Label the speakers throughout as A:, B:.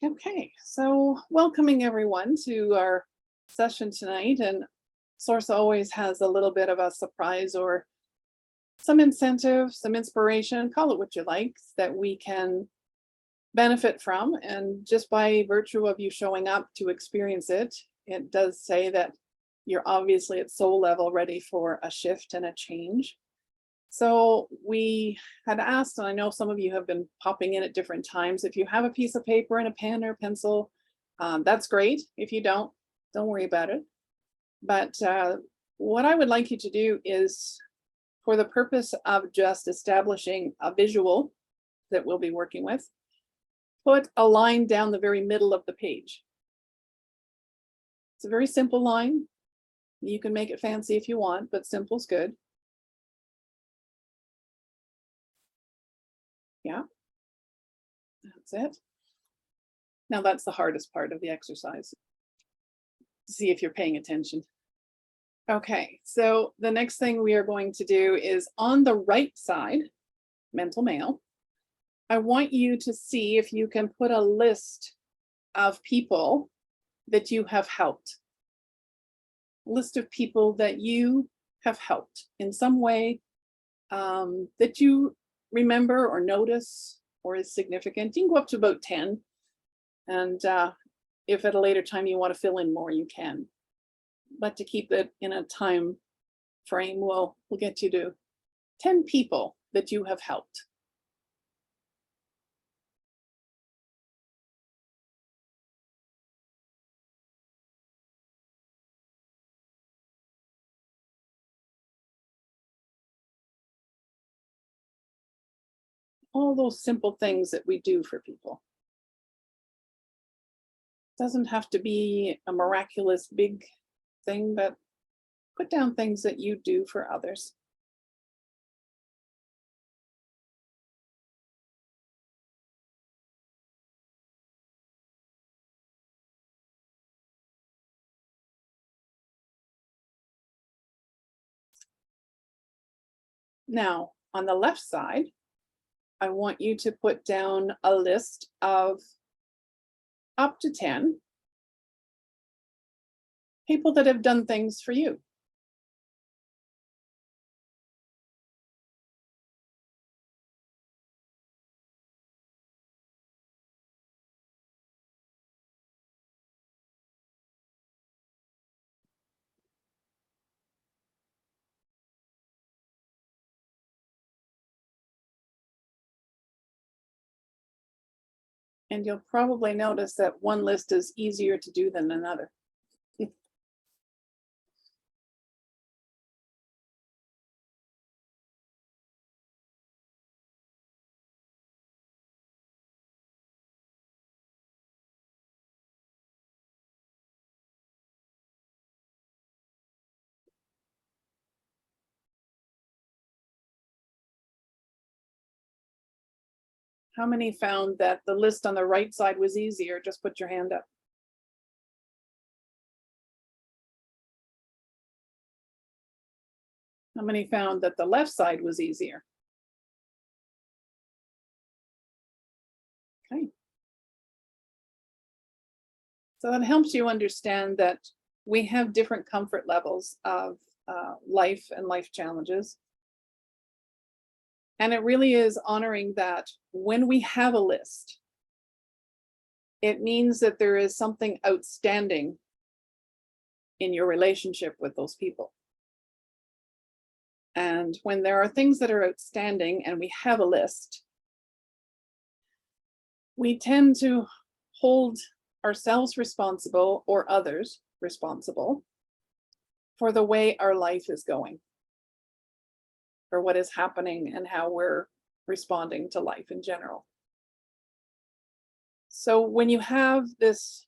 A: Okay, so welcoming everyone to our session tonight. And Source always has a little bit of a surprise or some incentive, some inspiration, call it what you like, that we can benefit from. And just by virtue of you showing up to experience it, it does say that you're obviously at soul level ready for a shift and a change. So we had asked, and I know some of you have been popping in at different times. If you have a piece of paper and a pen or pencil, that's great. If you don't worry about it. But what I would like you to do is, for the purpose of just establishing a visual that we'll be working with, put a line down the very middle of the page. It's a very simple line. You can make it fancy if you want, but simple's good. Yeah, that's it. Now that's the hardest part of the exercise. See if you're paying attention. Okay, so the next thing we are going to do is on the right side, mental mail, I want you to see if you can put a list of people that you have helped. A list of people that you have helped in some way that you remember or notice or is significant. You can go up to about 10. And if at a later time you want to fill in more, you can. But to keep it in a time frame, we'll get you to 10 people that you have helped. All those simple things that we do for people. Doesn't have to be a miraculous big thing, but put down things that you do for others. Now, on the left side, I want you to put down a list of up to 10 people that have done things for you. And you'll probably notice that one list is easier to do than another. How many found that the list on the right side was easier? Just put your hand up. How many found that the left side was easier? Okay. So that helps you understand that we have different comfort levels of life and life challenges. And it really is honoring that when we have a list, it means that there is something outstanding in your relationship with those people. And when there are things that are outstanding and we have a list, we tend to hold ourselves responsible or others responsible for the way our life is going, for what is happening and how we're responding to life in general. So when you have this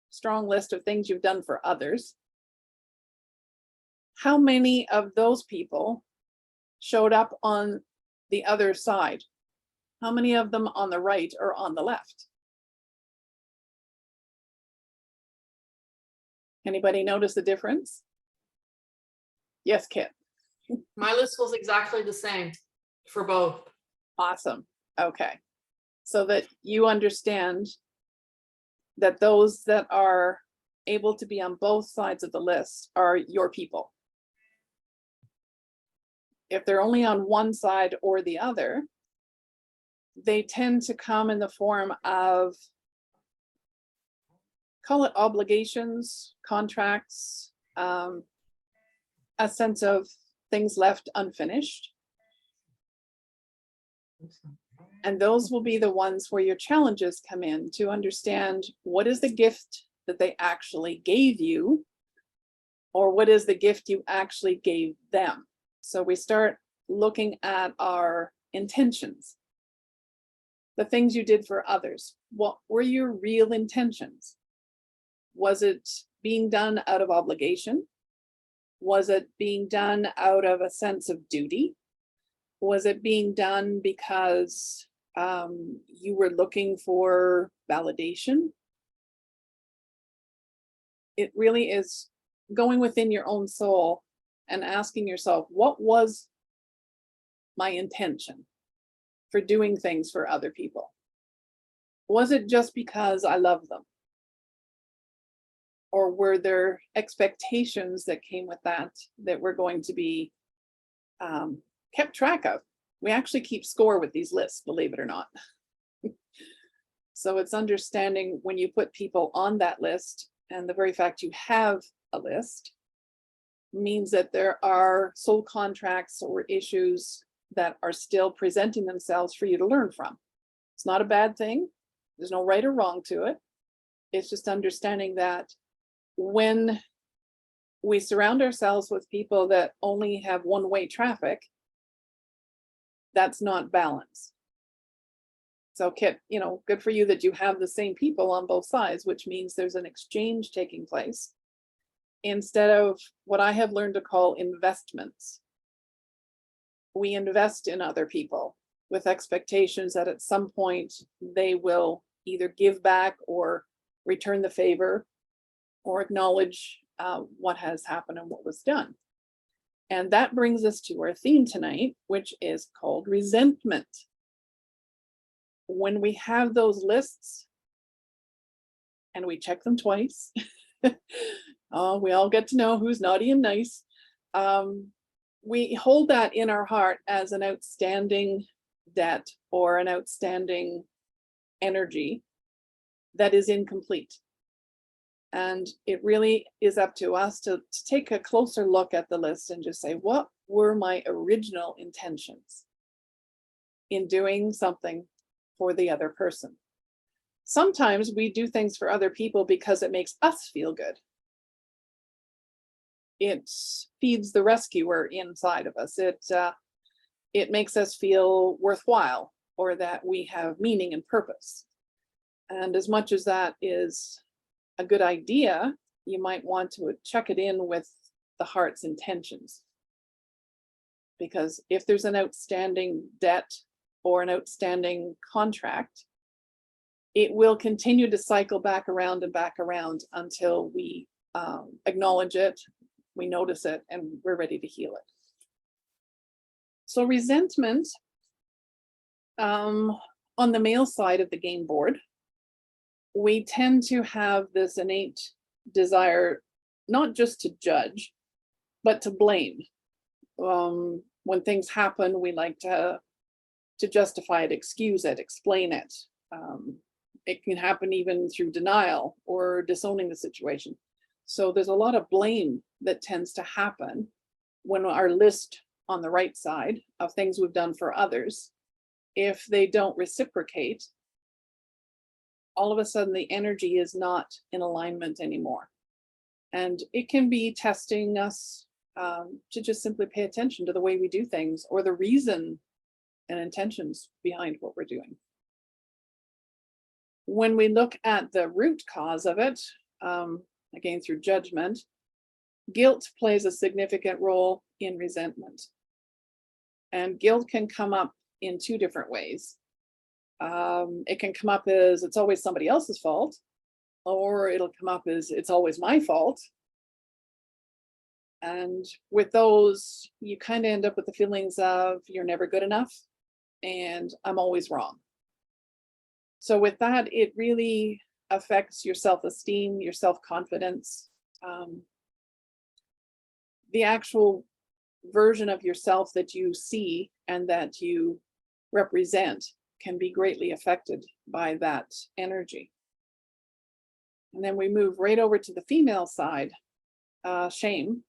A: strong list of things you've done for others, how many of those people showed up on the other side? How many of them on the right or on the left? Anybody notice the difference? Yes, Kit.
B: My list was exactly the same for both.
A: Awesome. Okay. So that you understand that those that are able to be on both sides of the list are your people. If they're only on one side or the other, they tend to come in the form of, call it obligations, contracts, a sense of things left unfinished. And those will be the ones where your challenges come in to understand what is the gift that they actually gave you, or what is the gift you actually gave them. So we start looking at our intentions, the things you did for others. What were your real intentions? Was it being done out of obligation? Was it being done out of a sense of duty? Was it being done because you were looking for validation? It really is going within your own soul and asking yourself, what was my intention for doing things for other people? Was it just because I love them? Or were there expectations that came with that were going to be kept track of? We actually keep score with these lists, believe it or not. So it's understanding when you put people on that list, and the very fact you have a list means that there are soul contracts or issues that are still presenting themselves for you to learn from. It's not a bad thing. There's no right or wrong to it. It's just understanding that when we surround ourselves with people that only have one-way traffic, that's not balance. So Kit, good for you that you have the same people on both sides, which means there's an exchange taking place instead of what I have learned to call investments. We invest in other people with expectations that at some point they will either give back or return the favor or acknowledge what has happened and what was done. And that brings us to our theme tonight, which is called resentment. When we have those lists and we check them twice, we all get to know who's naughty and nice. We hold that in our heart as an outstanding debt or an outstanding energy that is incomplete. And it really is up to us to take a closer look at the list and just say, what were my original intentions in doing something for the other person? Sometimes we do things for other people because it makes us feel good. It feeds the rescuer inside of us. It makes us feel worthwhile, or that we have meaning and purpose. And as much as that is a good idea, you might want to check it in with the heart's intentions. Because if there's an outstanding debt or an outstanding contract, it will continue to cycle back around and back around until we acknowledge it, we notice it, and we're ready to heal it. So resentment, on the male side of the game board, we tend to have this innate desire not just to judge, but to blame. When things happen, we like to justify it, excuse it, explain it. It can happen even through denial or disowning the situation. So there's a lot of blame that tends to happen when our list on the right side of things we've done for others, if they don't reciprocate, all of a sudden the energy is not in alignment anymore. And it can be testing us to just simply pay attention to the way we do things or the reason and intentions behind what we're doing. When we look at the root cause of it, again through judgment, guilt plays a significant role in resentment. And guilt can come up in two different ways. It can come up as it's always somebody else's fault, or it'll come up as it's always my fault. And with those, you kind of end up with the feelings of you're never good enough and I'm always wrong. So with that, it really affects your self-esteem, your self-confidence. The actual version of yourself that you see and that you represent can be greatly affected by that energy. And then we move right over to the female side, shame.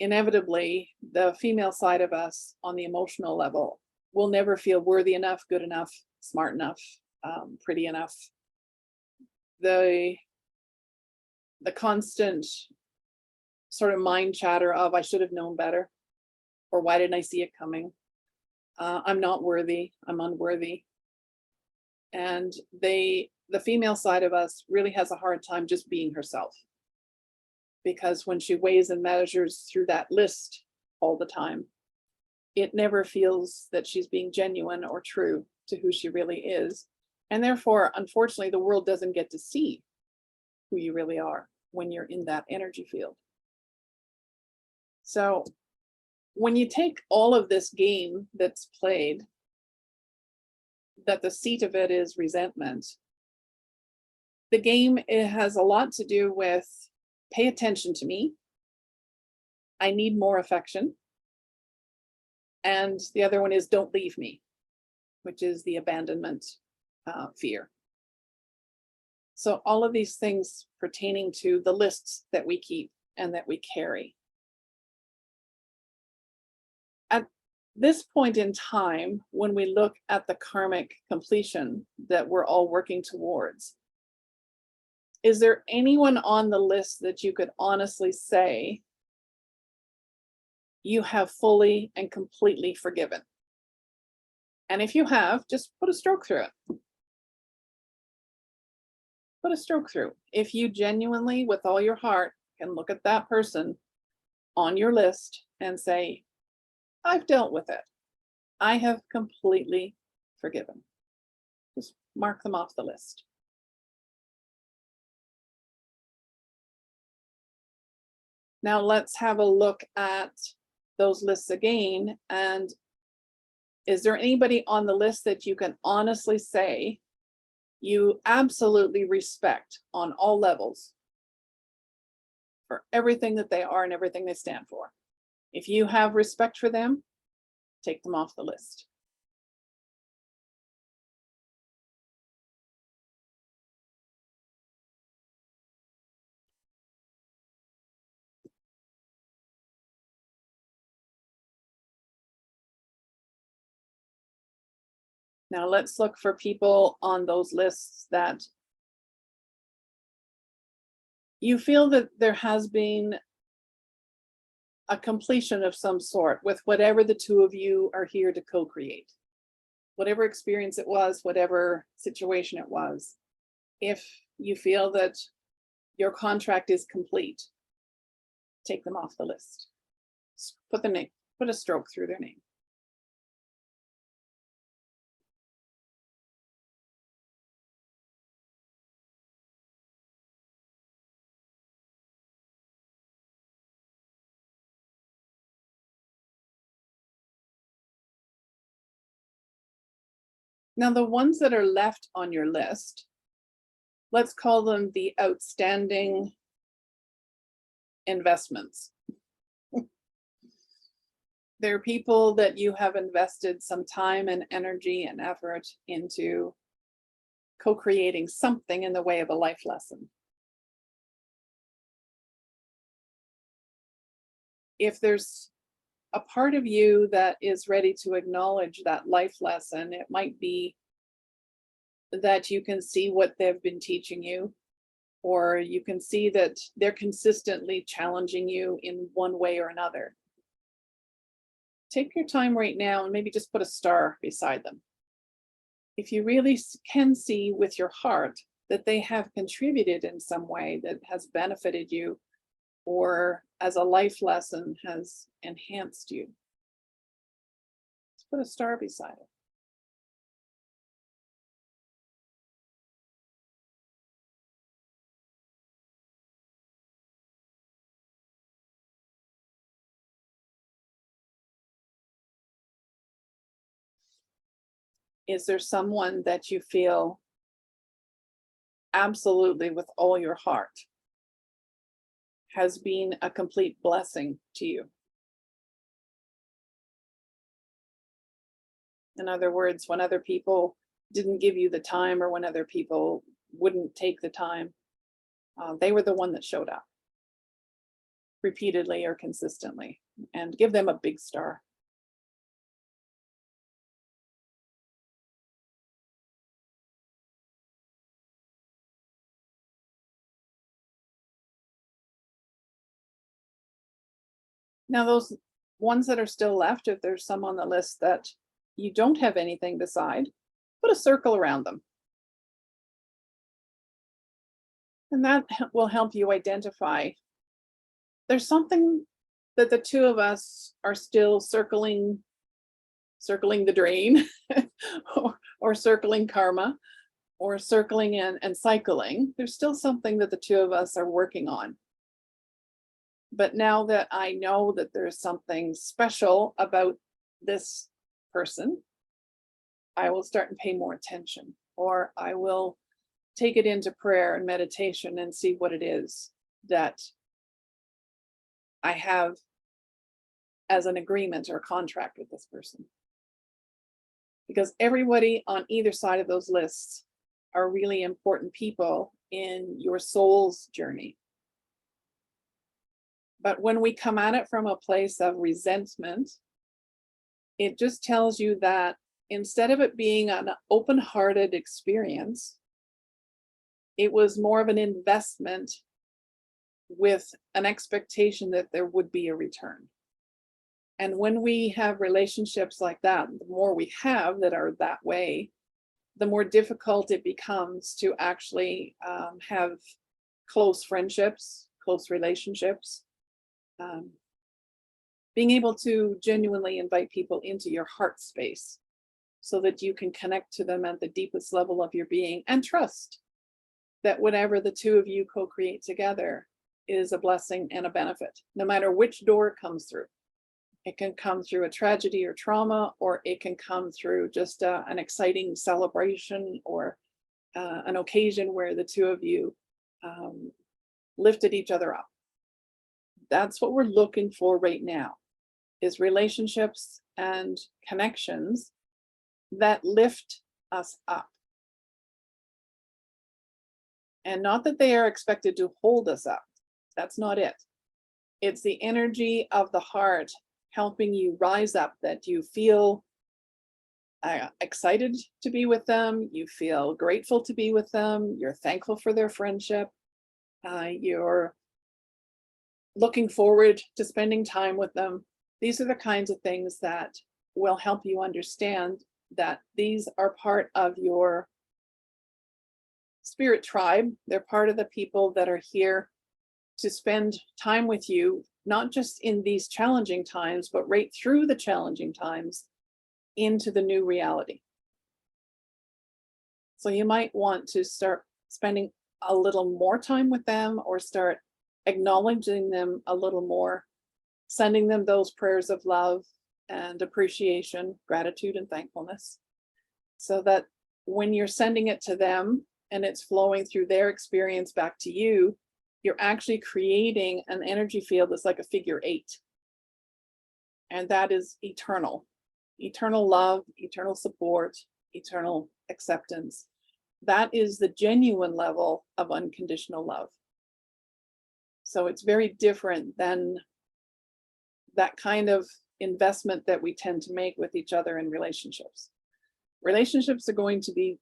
A: Inevitably, the female side of us on the emotional level will never feel worthy enough, good enough, smart enough, pretty enough. The constant sort of mind chatter of I should have known better, or why didn't I see it coming? I'm not worthy, I'm unworthy. And the female side of us really has a hard time just being herself. Because when she weighs and measures through that list all the time, it never feels that she's being genuine or true to who she really is. And therefore, unfortunately, the world doesn't get to see who you really are when you're in that energy field. So when you take all of this game that's played, that the seat of it is resentment, the game, it has a lot to do with pay attention to me. I need more affection. And the other one is don't leave me, which is the abandonment fear. So all of these things pertaining to the lists that we keep and that we carry. At this point in time, when we look at the karmic completion that we're all working towards, is there anyone on the list that you could honestly say you have fully and completely forgiven? And if you have, just put a stroke through it. Put a stroke through. If you genuinely, with all your heart, can look at that person on your list and say, I've dealt with it. I have completely forgiven. Just mark them off the list. Now let's have a look at those lists again. And is there anybody on the list that you can honestly say you absolutely respect on all levels for everything that they are and everything they stand for? If you have respect for them, take them off the list. Now let's look for people on those lists that you feel that there has been a completion of some sort with whatever the two of you are here to co-create. Whatever experience it was, whatever situation it was. If you feel that your contract is complete, take them off the list. Put the name, put a stroke through their name. Now, the ones that are left on your list, let's call them the outstanding investments. They're people that you have invested some time and energy and effort into co-creating something in the way of a life lesson. If there's a part of you that is ready to acknowledge that life lesson, it might be that you can see what they've been teaching you, or you can see that they're consistently challenging you in one way or another. Take your time right now and maybe just put a star beside them. If you really can see with your heart that they have contributed in some way that has benefited you, or as a life lesson has enhanced you, let's put a star beside it. Is there someone that you feel absolutely with all your heart has been a complete blessing to you. In other words, when other people didn't give you the time or when other people wouldn't take the time, they were the one that showed up repeatedly or consistently, and give them a big star. Now, those ones that are still left, if there's some on the list that you don't have anything beside, put a circle around them. And that will help you identify there's something that the two of us are still circling the drain or circling karma or circling and cycling. There's still something that the two of us are working on. But now that I know that there's something special about this person, I will start and pay more attention, or I will take it into prayer and meditation and see what it is that I have as an agreement or contract with this person. Because everybody on either side of those lists are really important people in your soul's journey. But when we come at it from a place of resentment, it just tells you that instead of it being an open-hearted experience, it was more of an investment with an expectation that there would be a return. And when we have relationships like that, the more we have that are that way, the more difficult it becomes to actually have close friendships, close relationships. Being able to genuinely invite people into your heart space so that you can connect to them at the deepest level of your being and trust that whatever the two of you co-create together is a blessing and a benefit, no matter which door it comes through. It can come through a tragedy or trauma, or it can come through just an exciting celebration or an occasion where the two of you lifted each other up. That's what we're looking for right now, is relationships and connections that lift us up. And not that they are expected to hold us up. That's not it. It's the energy of the heart helping you rise up, that you feel excited to be with them, you feel grateful to be with them, you're thankful for their friendship, you're looking forward to spending time with them. These are the kinds of things that will help you understand that these are part of your spirit tribe. They're part of the people that are here to spend time with you, not just in these challenging times, but right through the challenging times into the new reality. So you might want to start spending a little more time with them, or start acknowledging them a little more, sending them those prayers of love and appreciation, gratitude and thankfulness, so that when you're sending it to them and it's flowing through their experience back to you, you're actually creating an energy field that's like a figure 8. And that is eternal love, eternal support, eternal acceptance. That is the genuine level of unconditional love. So it's very different than that kind of investment that we tend to make with each other in relationships. Relationships are going to be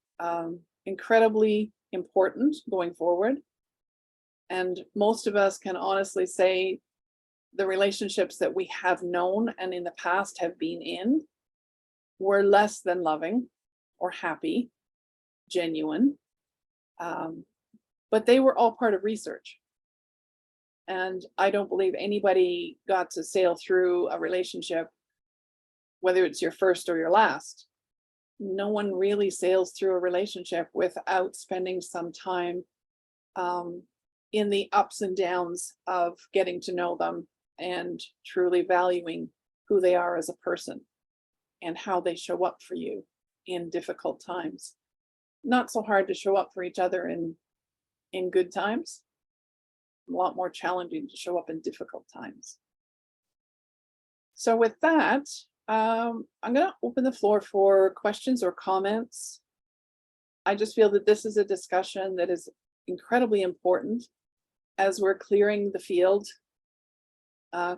A: incredibly important going forward. And most of us can honestly say the relationships that we have known and in the past have been in were less than loving or happy, genuine, but they were all part of research. And I don't believe anybody got to sail through a relationship, whether it's your first or your last. No one really sails through a relationship without spending some time in the ups and downs of getting to know them and truly valuing who they are as a person and how they show up for you in difficult times. Not so hard to show up for each other in in good times, a lot more challenging to show up in difficult times. So with that, I'm going to open the floor for questions or comments. I just feel that this is a discussion that is incredibly important as we're clearing the field,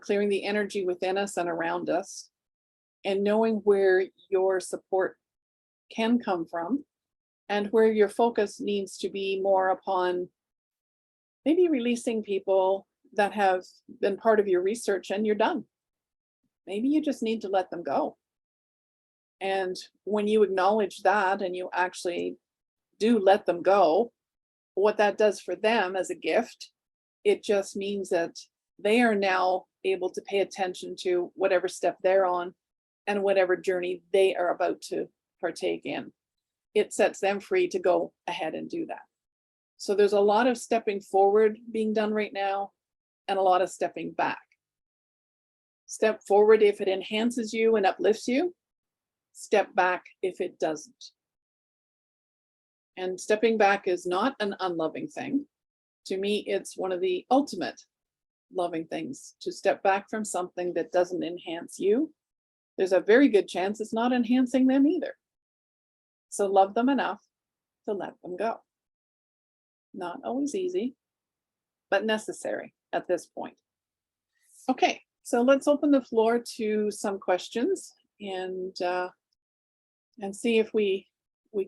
A: clearing the energy within us and around us, and knowing where your support can come from and where your focus needs to be more upon maybe releasing people that have been part of your research and you're done. Maybe you just need to let them go. And when you acknowledge that and you actually do let them go, what that does for them as a gift, it just means that they are now able to pay attention to whatever step they're on and whatever journey they are about to partake in. It sets them free to go ahead and do that. So there's a lot of stepping forward being done right now and a lot of stepping back. Step forward if it enhances you and uplifts you. Step back if it doesn't. And stepping back is not an unloving thing. To me, it's one of the ultimate loving things, to step back from something that doesn't enhance you. There's a very good chance it's not enhancing them either. So love them enough to let them go. Not always easy, but necessary at this point. Okay, so let's open the floor to some questions and see if we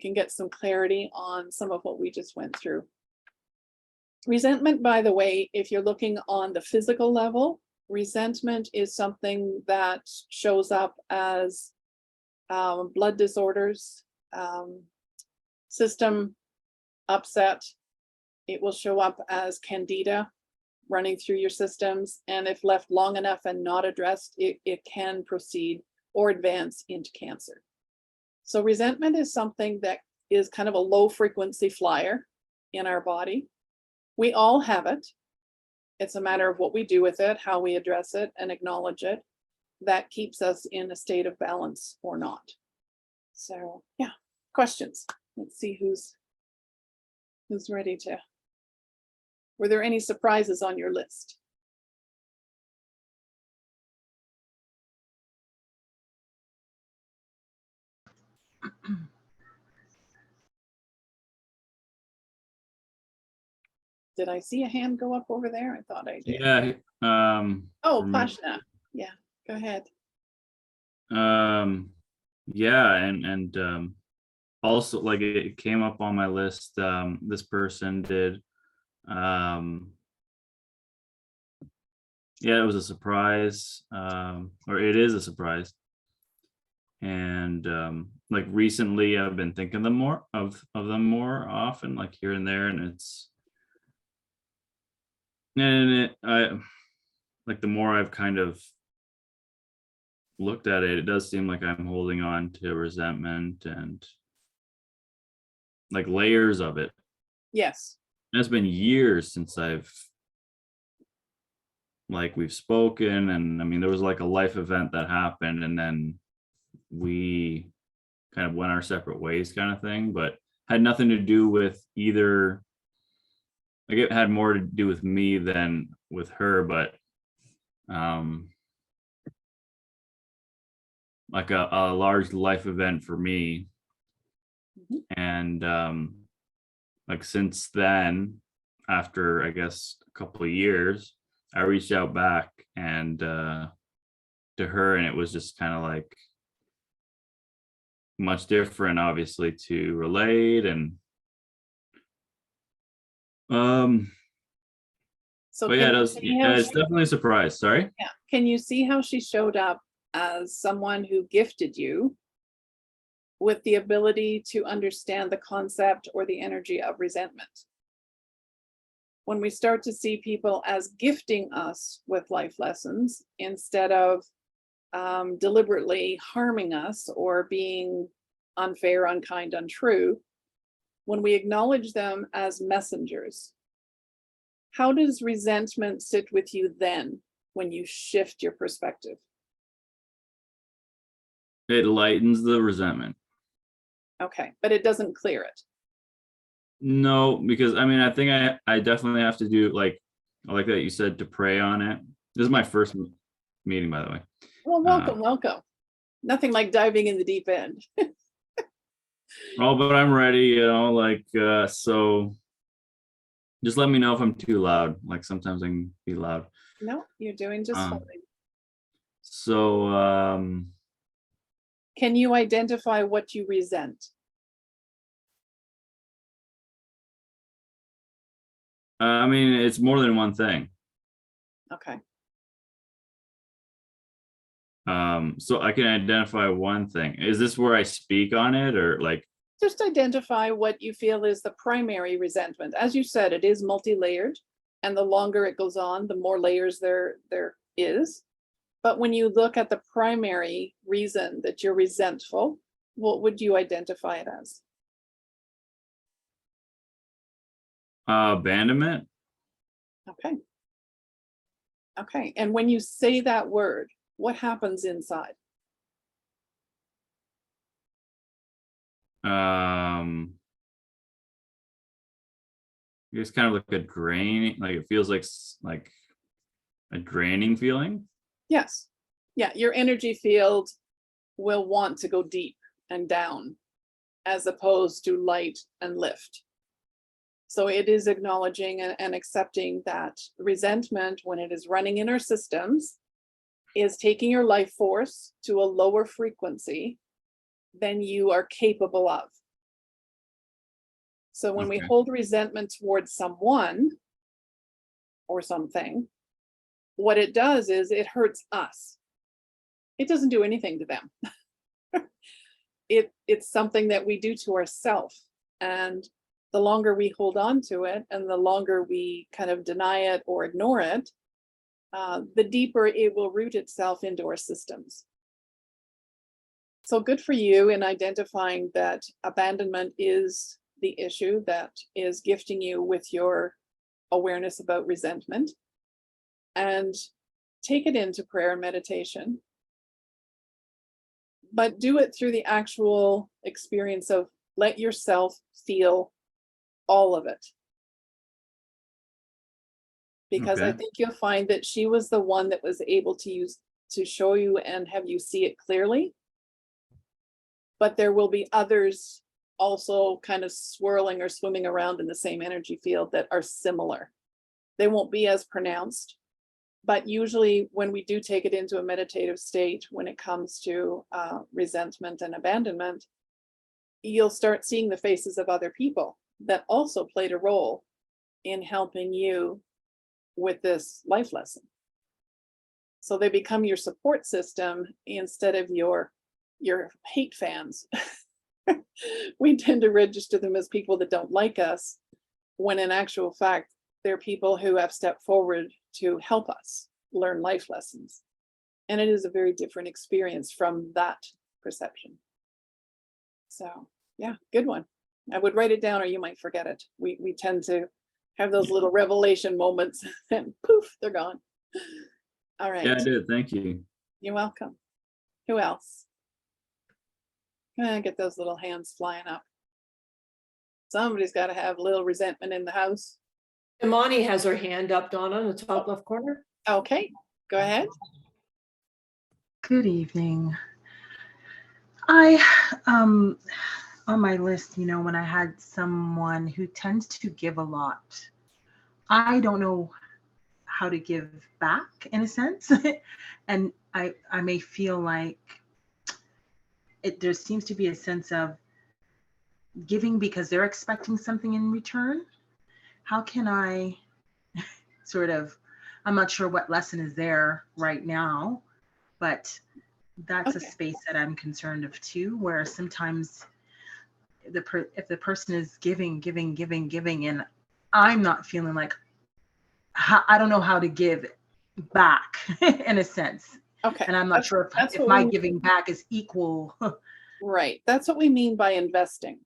A: can get some clarity on some of what we just went through. Resentment, by the way, if you're looking on the physical level, resentment is something that shows up as blood disorders, system upset. It will show up as candida running through your systems. And if left long enough and not addressed, it can proceed or advance into cancer. So resentment is something that is kind of a low frequency flyer in our body. We all have it. It's a matter of what we do with it, how we address it and acknowledge it. That keeps us in a state of balance or not. So yeah, questions. Let's see who's ready to. Were there any surprises on your list? Did I see a hand go up over there? I thought I did.
C: Yeah.
A: Oh,
C: for me-
A: Pashna. Yeah, go ahead.
C: Yeah, and also like it came up on my list. This person did. Yeah, it was a surprise. Or it is a surprise. And like recently I've been thinking them more of them more often, like here and there, and I like the more I've kind of looked at it, it does seem like I'm holding on to resentment and like layers of it.
A: Yes.
C: And it's been years since we've spoken, and I mean there was like a life event that happened and then we kind of went our separate ways kind of thing, but had nothing to do with either. Like it had more to do with me than with her, but like a large life event for me.
A: Mhm.
C: And like since then, after I guess a couple of years, I reached out back and to her, and it was just kind of like much different, obviously, to relate. And
A: So
C: but yeah,
A: can
C: it
A: you
C: was,
A: see how
C: it's definitely a surprise. Sorry.
A: yeah. Can you see how she showed up as someone who gifted you with the ability to understand the concept or the energy of resentment? When we start to see people as gifting us with life lessons instead of deliberately harming us or being unfair, unkind, untrue, when we acknowledge them as messengers, how does resentment sit with you then when you shift your perspective?
C: It lightens the resentment.
A: Okay, but it doesn't clear it.
C: No, because I mean, I think I definitely have to do like, I like that you said to pray on it. This is my first meeting, by the way.
A: Well, welcome, welcome. Nothing like diving in the deep end.
C: Oh, but I'm ready, like, so just let me know if I'm too loud. Like sometimes I can be loud.
A: No, you're doing just
C: Um,
A: fine.
C: So,
A: Can you identify what you resent?
C: I mean, it's more than one thing.
A: Okay.
C: So I can identify one thing. Is this where I speak on it or like,
A: Just identify what you feel is the primary resentment. As you said, it is multi-layered, and the longer it goes on, the more layers there is. But when you look at the primary reason that you're resentful, what would you identify it as?
C: abandonment?
A: Okay. Okay. And when you say that word, what happens inside?
C: It's kind of like a drain, like it feels like a draining feeling.
A: Yes. Yeah. Your energy field will want to go deep and down as opposed to light and lift. So it is acknowledging and accepting that resentment, when it is running in our systems, is taking your life force to a lower frequency than you are capable of. So when we
C: Okay.
A: hold resentment towards someone or something, what it does is it hurts us. It doesn't do anything to them. It's something that we do to ourselves. And the longer we hold on to it and the longer we kind of deny it or ignore it, the deeper it will root itself into our systems. So good for you in identifying that abandonment is the issue that is gifting you with your awareness about resentment. And take it into prayer and meditation, but do it through the actual experience of let yourself feel all of it. Because I
C: Okay.
A: think you'll find that she was the one that was able to show you and have you see it clearly. But there will be others also kind of swirling or swimming around in the same energy field that are similar. They won't be as pronounced, but usually when we do take it into a meditative state, when it comes to resentment and abandonment, you'll start seeing the faces of other people that also played a role in helping you with this life lesson. So they become your support system instead of your hate fans. We tend to register them as people that don't like us, when in actual fact, they're people who have stepped forward to help us learn life lessons. And it is a very different experience from that perception. So yeah, good one. I would write it down or you might forget it. We tend to have those little revelation moments and poof, they're gone. All right.
C: Yeah, I did. Thank you.
A: You're welcome. Who else? Get those little hands flying up. Somebody's got to have a little resentment in the house.
B: Imani has her hand up, Donna, in the top left corner.
A: Okay, go ahead.
D: Good evening. I, on my list, when I had someone who tends to give a lot, I don't know how to give back in a sense. And I may feel like there seems to be a sense of giving because they're expecting something in return. How can I I'm not sure what lesson is there right now, but that's
A: Okay.
D: a space that I'm concerned of too, where sometimes if the person is giving, and I'm not feeling like, I don't know how to give back in a sense.
A: Okay.
D: And I'm not sure if
A: what
D: my
A: we
D: giving back is equal.
A: Right. That's what we mean by investing.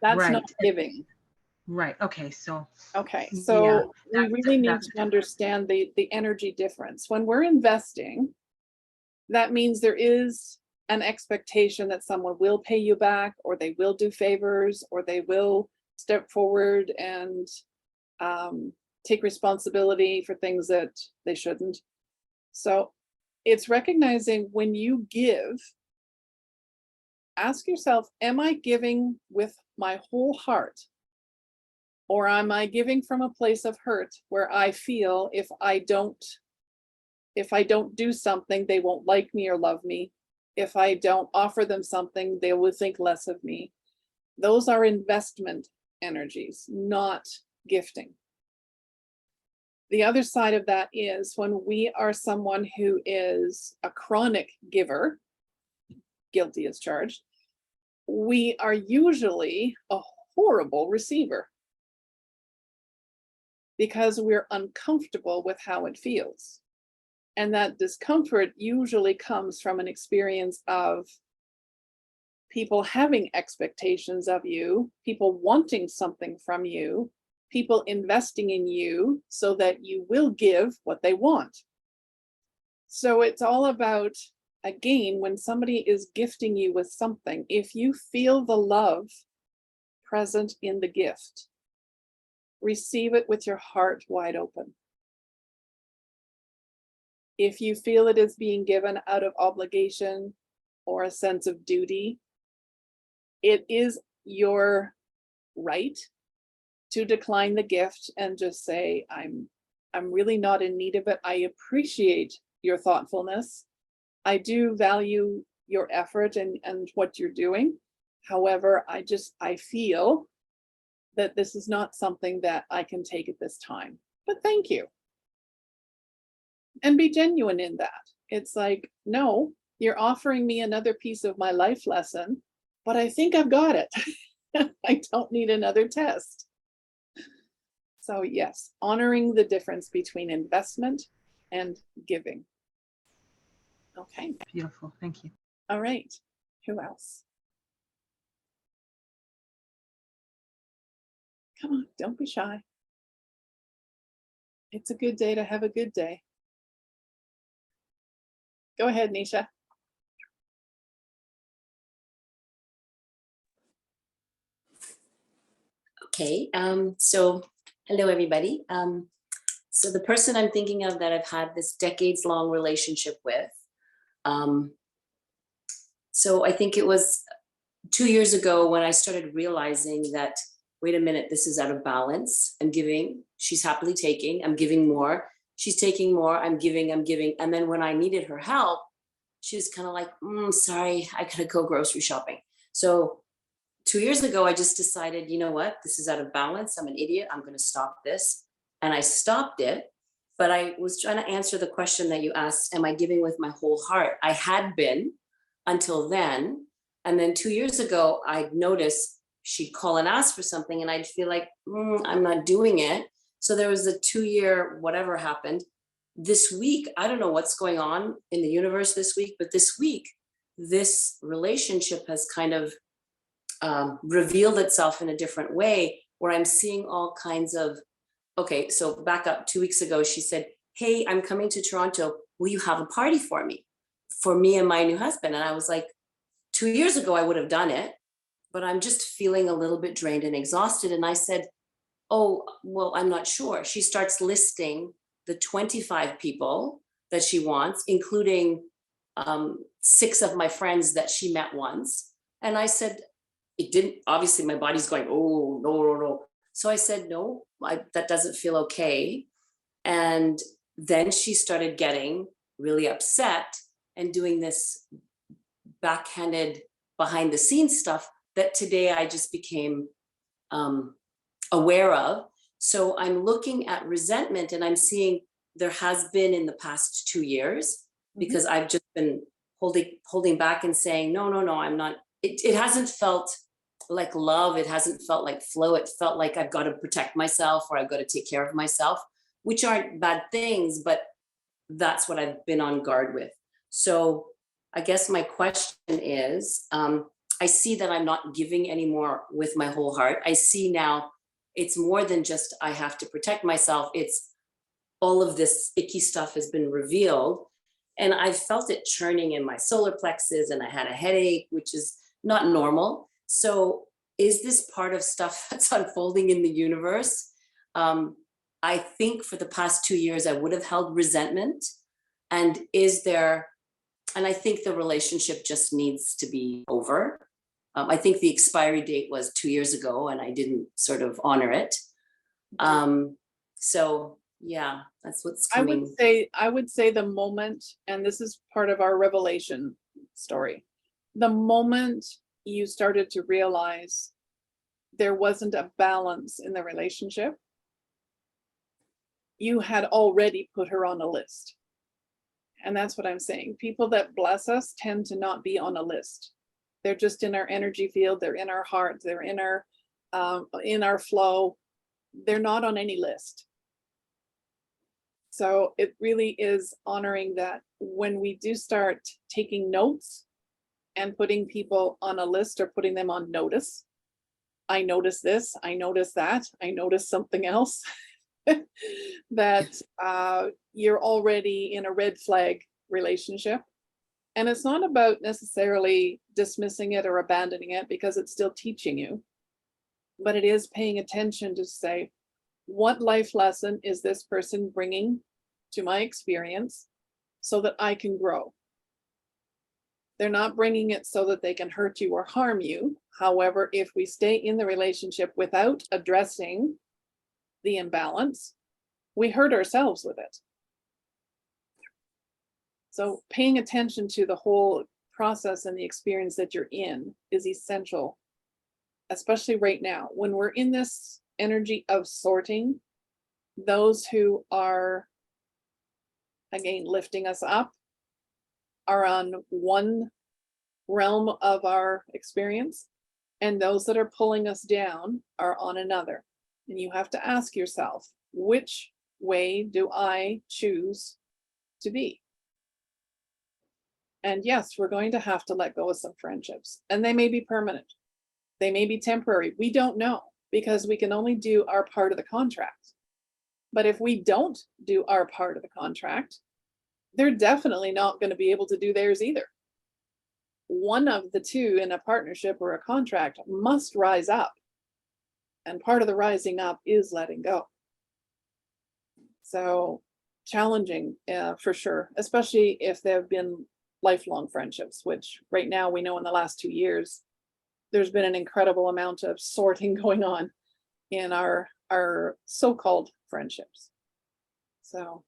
A: That's
D: Right.
A: not giving.
D: Right. Okay. So,
A: Okay. So
D: yeah,
A: we really need to understand the energy difference. When we're investing, that means there is an expectation that someone will pay you back, or they will do favors, or they will step forward and take responsibility for things that they shouldn't. So it's recognizing when you give, ask yourself, am I giving with my whole heart? Or am I giving from a place of hurt where I feel if I don't do something, they won't like me or love me. If I don't offer them something, they will think less of me. Those are investment energies, not gifting. The other side of that is when we are someone who is a chronic giver, guilty as charged, we are usually a horrible receiver because we're uncomfortable with how it feels. And that discomfort usually comes from an experience of people having expectations of you, people wanting something from you, people investing in you so that you will give what they want. So it's all about, again, when somebody is gifting you with something, if you feel the love present in the gift, receive it with your heart wide open. If you feel it is being given out of obligation or a sense of duty, it is your right to decline the gift and just say, I'm really not in need of it. I appreciate your thoughtfulness. I do value your effort and what you're doing. However, I feel that this is not something that I can take at this time, but thank you. And be genuine in that. It's like, no, you're offering me another piece of my life lesson, but I think I've got it. I don't need another test. So yes, honoring the difference between investment and giving. Okay.
D: Beautiful. Thank you.
A: All right. Who else? Come on, don't be shy. It's a good day to have a good day. Go ahead, Nisha.
E: Okay, so hello everybody. So the person I'm thinking of that I've had this decades-long relationship with, so I think it was 2 years ago when I started realizing that, wait a minute, this is out of balance. I'm giving, she's happily taking, I'm giving more. She's taking more, I'm giving. And then when I needed her help, she's kind of like, sorry, I gotta go grocery shopping. So 2 years ago, I just decided, you know what, this is out of balance. I'm an idiot. I'm going to stop this. And I stopped it. But I was trying to answer the question that you asked, am I giving with my whole heart? I had been until then. And then 2 years ago, I'd noticed she'd call and ask for something and I'd feel like, I'm not doing it. So there was a 2-year, whatever happened. This week, I don't know what's going on in the universe this week, but this week, this relationship has kind of revealed itself in a different way where I'm seeing all kinds of, okay, so back up 2 weeks ago, she said, hey, I'm coming to Toronto. Will you have a party for me and my new husband? And I was like, 2 years ago, I would have done it, but I'm just feeling a little bit drained and exhausted. And I said, oh, well, I'm not sure. She starts listing the 25 people that she wants, including 6 of my friends that she met once. And I said, it didn't, obviously my body's going, oh, no. So I said, no, that doesn't feel okay. And then she started getting really upset and doing this backhanded behind the scenes stuff that today I just became aware of. So I'm looking at resentment and I'm seeing there has been in the past 2 years, because I've just been holding back and saying, no, I'm not, it hasn't felt like love. It hasn't felt like flow. It felt like I've got to protect myself or I've got to take care of myself, which aren't bad things, but that's what I've been on guard with. So I guess my question is, I see that I'm not giving anymore with my whole heart. I see now it's more than just I have to protect myself. It's all of this icky stuff has been revealed. And I felt it churning in my solar plexus and I had a headache, which is not normal. So is this part of stuff that's unfolding in the universe? I think for the past 2 years, I would have held resentment. And I think the relationship just needs to be over. I think the expiry date was 2 years ago and I didn't sort of honor it. So yeah, that's what's coming.
A: I would say the moment, and this is part of our revelation story, the moment you started to realize there wasn't a balance in the relationship, you had already put her on a list. And that's what I'm saying. People that bless us tend to not be on a list. They're just in our energy field. They're in our heart. They're in our flow. They're not on any list. So it really is honoring that when we do start taking notes and putting people on a list or putting them on notice. I notice this, I notice that, I notice something else. That you're already in a red flag relationship. And it's not about necessarily dismissing it or abandoning it, because it's still teaching you, but it is paying attention to say, what life lesson is this person bringing to my experience so that I can grow? They're not bringing it so that they can hurt you or harm you. However, if we stay in the relationship without addressing the imbalance, we hurt ourselves with it. So paying attention to the whole process and the experience that you're in is essential, especially right now when we're in this energy of sorting. Those who are, again, lifting us up are on one realm of our experience, and those that are pulling us down are on another. And you have to ask yourself, which way do I choose to be? And yes, we're going to have to let go of some friendships, and they may be permanent. They may be temporary. We don't know, because we can only do our part of the contract. But if we don't do our part of the contract, they're definitely not going to be able to do theirs either. One of the two in a partnership or a contract must rise up. And part of the rising up is letting go. So challenging for sure, especially if there have been lifelong friendships, which right now we know in the last 2 years, there's been an incredible amount of sorting going on in our so-called friendships. So,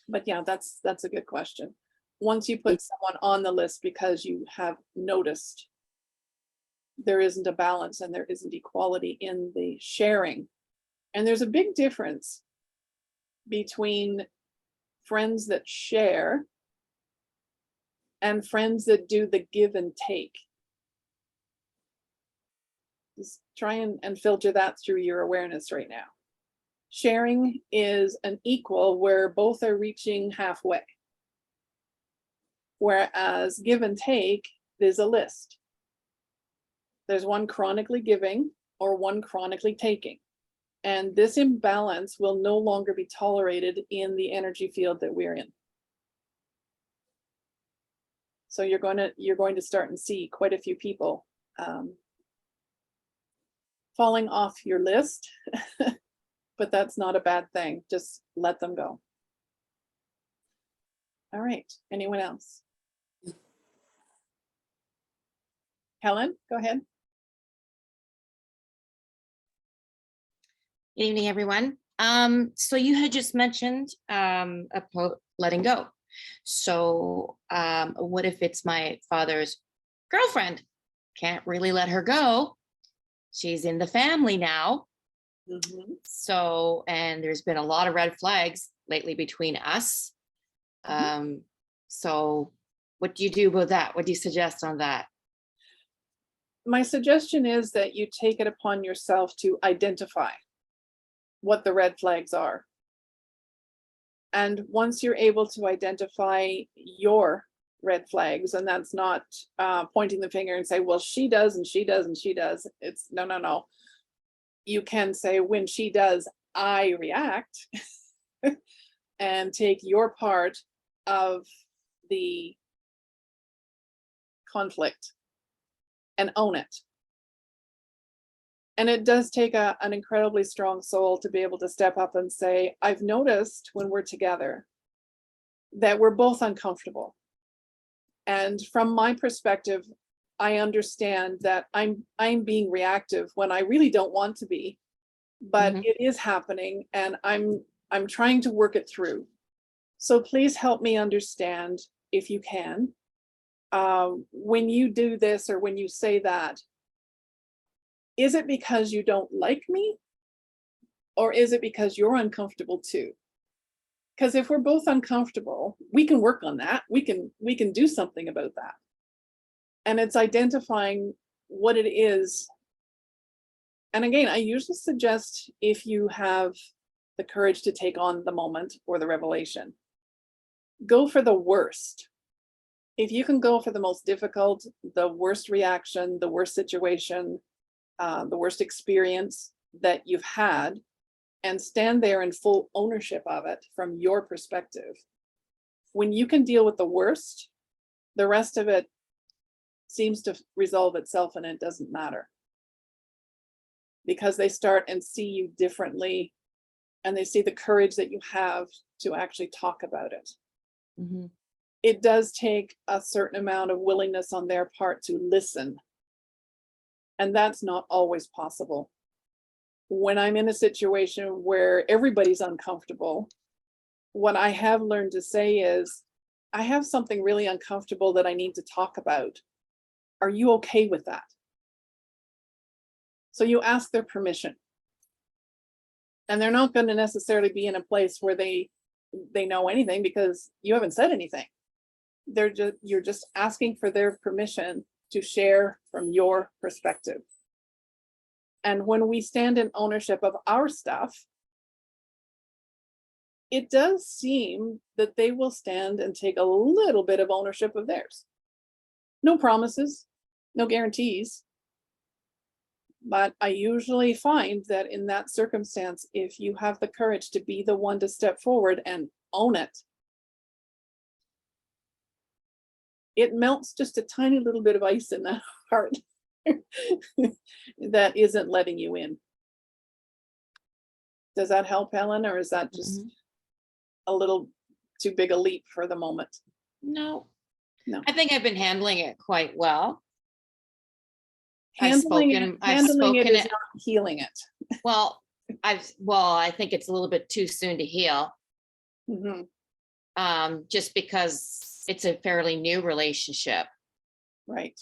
A: but yeah, that's a good question. Once you put someone on the list because you have noticed there isn't a balance and there isn't equality in the sharing. And there's a big difference between friends that share and friends that do the give and take. Just try and filter that through your awareness right now. Sharing is an equal where both are reaching halfway. Whereas give and take is a list. There's one chronically giving or one chronically taking. And this imbalance will no longer be tolerated in the energy field that we're in. So you're going to start and see quite a few people falling off your list, but that's not a bad thing. Just let them go. All right, anyone else? Helen, go ahead.
F: Good evening, everyone. So you had just mentioned letting go. So what if it's my father's girlfriend? Can't really let her go. She's in the family now.
A: Mm-hmm.
F: So, and there's been a lot of red flags lately between us. So what do you do about that? What do you suggest on that?
A: My suggestion is that you take it upon yourself to identify what the red flags are. And once you're able to identify your red flags, and that's not pointing the finger and say, well, she does and she does and she does. It's no. You can say, when she does, I react and take your part of the conflict and own it. And it does take an incredibly strong soul to be able to step up and say, I've noticed when we're together that we're both uncomfortable. And from my perspective, I understand that I'm being reactive when I really don't want to be, but
F: Mhm.
A: it is happening and I'm trying to work it through. So please help me understand if you can. When you do this or when you say that, is it because you don't like me? Or is it because you're uncomfortable too? Because if we're both uncomfortable, we can work on that. We can do something about that. And it's identifying what it is. And again, I usually suggest if you have the courage to take on the moment or the revelation, go for the worst. If you can go for the most difficult, the worst reaction, the worst situation, the worst experience that you've had, and stand there in full ownership of it from your perspective. When you can deal with the worst, the rest of it seems to resolve itself and it doesn't matter. Because they start and see you differently and they see the courage that you have to actually talk about it.
F: Mhm.
A: It does take a certain amount of willingness on their part to listen. And that's not always possible. When I'm in a situation where everybody's uncomfortable, what I have learned to say is, I have something really uncomfortable that I need to talk about. Are you okay with that? So you ask their permission. And they're not going to necessarily be in a place where they know anything because you haven't said anything. You're just asking for their permission to share from your perspective. And when we stand in ownership of our stuff, it does seem that they will stand and take a little bit of ownership of theirs. No promises, no guarantees. But I usually find that in that circumstance, if you have the courage to be the one to step forward and own it, it melts just a tiny little bit of ice in that heart that isn't letting you in. Does that help, Helen, or is that just
F: Mhm.
A: a little too big a leap for the moment?
F: No.
A: No.
F: I think I've been handling it quite well. I've
A: Handling
F: spoken
A: is
F: it.
A: not healing it.
F: Well, I think it's a little bit too soon to heal.
A: Mhm.
F: Just because it's a fairly new relationship.
A: Right.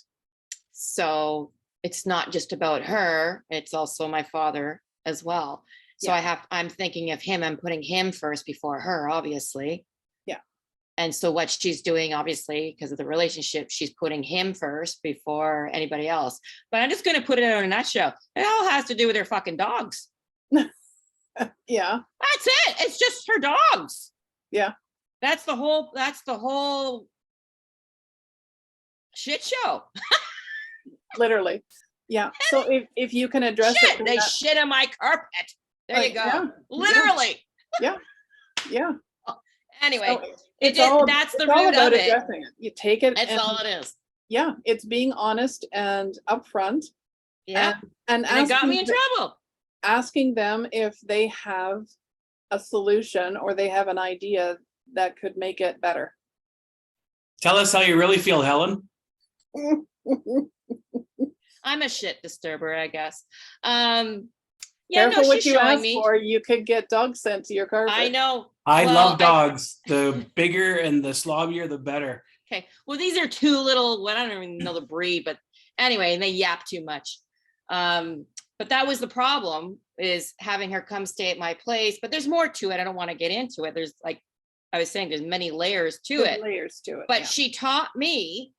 F: So it's not just about her, it's also my father as well. So
A: Yeah.
F: I'm thinking of him, I'm putting him first before her, obviously.
A: Yeah.
F: And so what she's doing, obviously, because of the relationship, she's putting him first before anybody else. But I'm just going to put it in a nutshell. It all has to do with her fucking dogs.
A: Yeah.
F: That's it. It's just her dogs.
A: Yeah.
F: That's the whole shit show.
A: Literally. Yeah. So if you can address it
F: Shit,
A: from
F: they
A: that-
F: shit on my carpet. There you go.
A: yeah,
F: Literally.
A: yeah.
F: Anyway,
A: So
F: that's the
A: it's all
F: root
A: about
F: of it.
A: addressing it. You take it.
F: That's
A: and,
F: all it is.
A: Yeah, it's being honest and upfront.
F: Yeah.
A: And
F: And it got me in trouble.
A: asking them if they have a solution or they have an idea that could make it better.
G: Tell us how you really feel, Helen.
F: I'm a shit disturber, I guess.
A: Careful
F: no,
A: what
F: she's
A: you
F: showing
A: ask
F: me.
A: for. You could get dogs sent to your carpet.
F: I know.
G: I
F: Well,
G: love dogs. The bigger and the slobbier, the better.
F: Okay. Well, these are two little, well, I don't even know the breed, but anyway, they yap too much. But that was the problem, is having her come stay at my place. But there's more to it. I don't want to get into it. There's, like I was saying, there's many layers to
A: There's
F: it.
A: layers to it.
F: But
A: yeah.
F: she taught me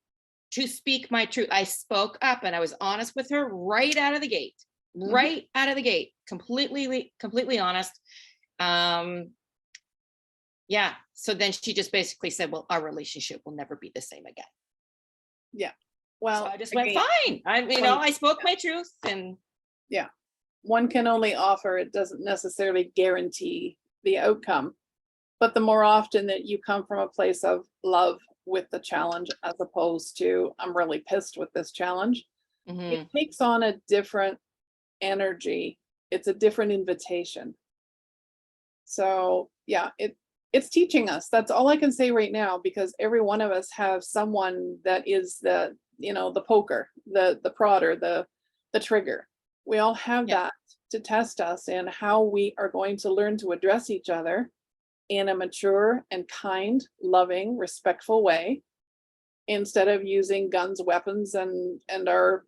F: to speak my truth. I spoke up and I was honest with her right out of the gate.
A: Mhm.
F: Right out of the gate. Completely honest. Yeah. So then she just basically said, well, our relationship will never be the same again.
A: Well,
F: So I just went,
A: again,
F: fine.
A: well,
F: I spoke my truth, and
A: one can only offer, it doesn't necessarily guarantee the outcome. But the more often that you come from a place of love with the challenge, as opposed to, I'm really pissed with this challenge,
F: mhm,
A: it takes on a different energy. It's a different invitation. So yeah, it's teaching us. That's all I can say right now, because every one of us have someone that is the, the poker, the prodder, the trigger. We all have
F: Yeah.
A: that to test us in how we are going to learn to address each other in a mature and kind, loving, respectful way, instead of using guns, weapons, and our,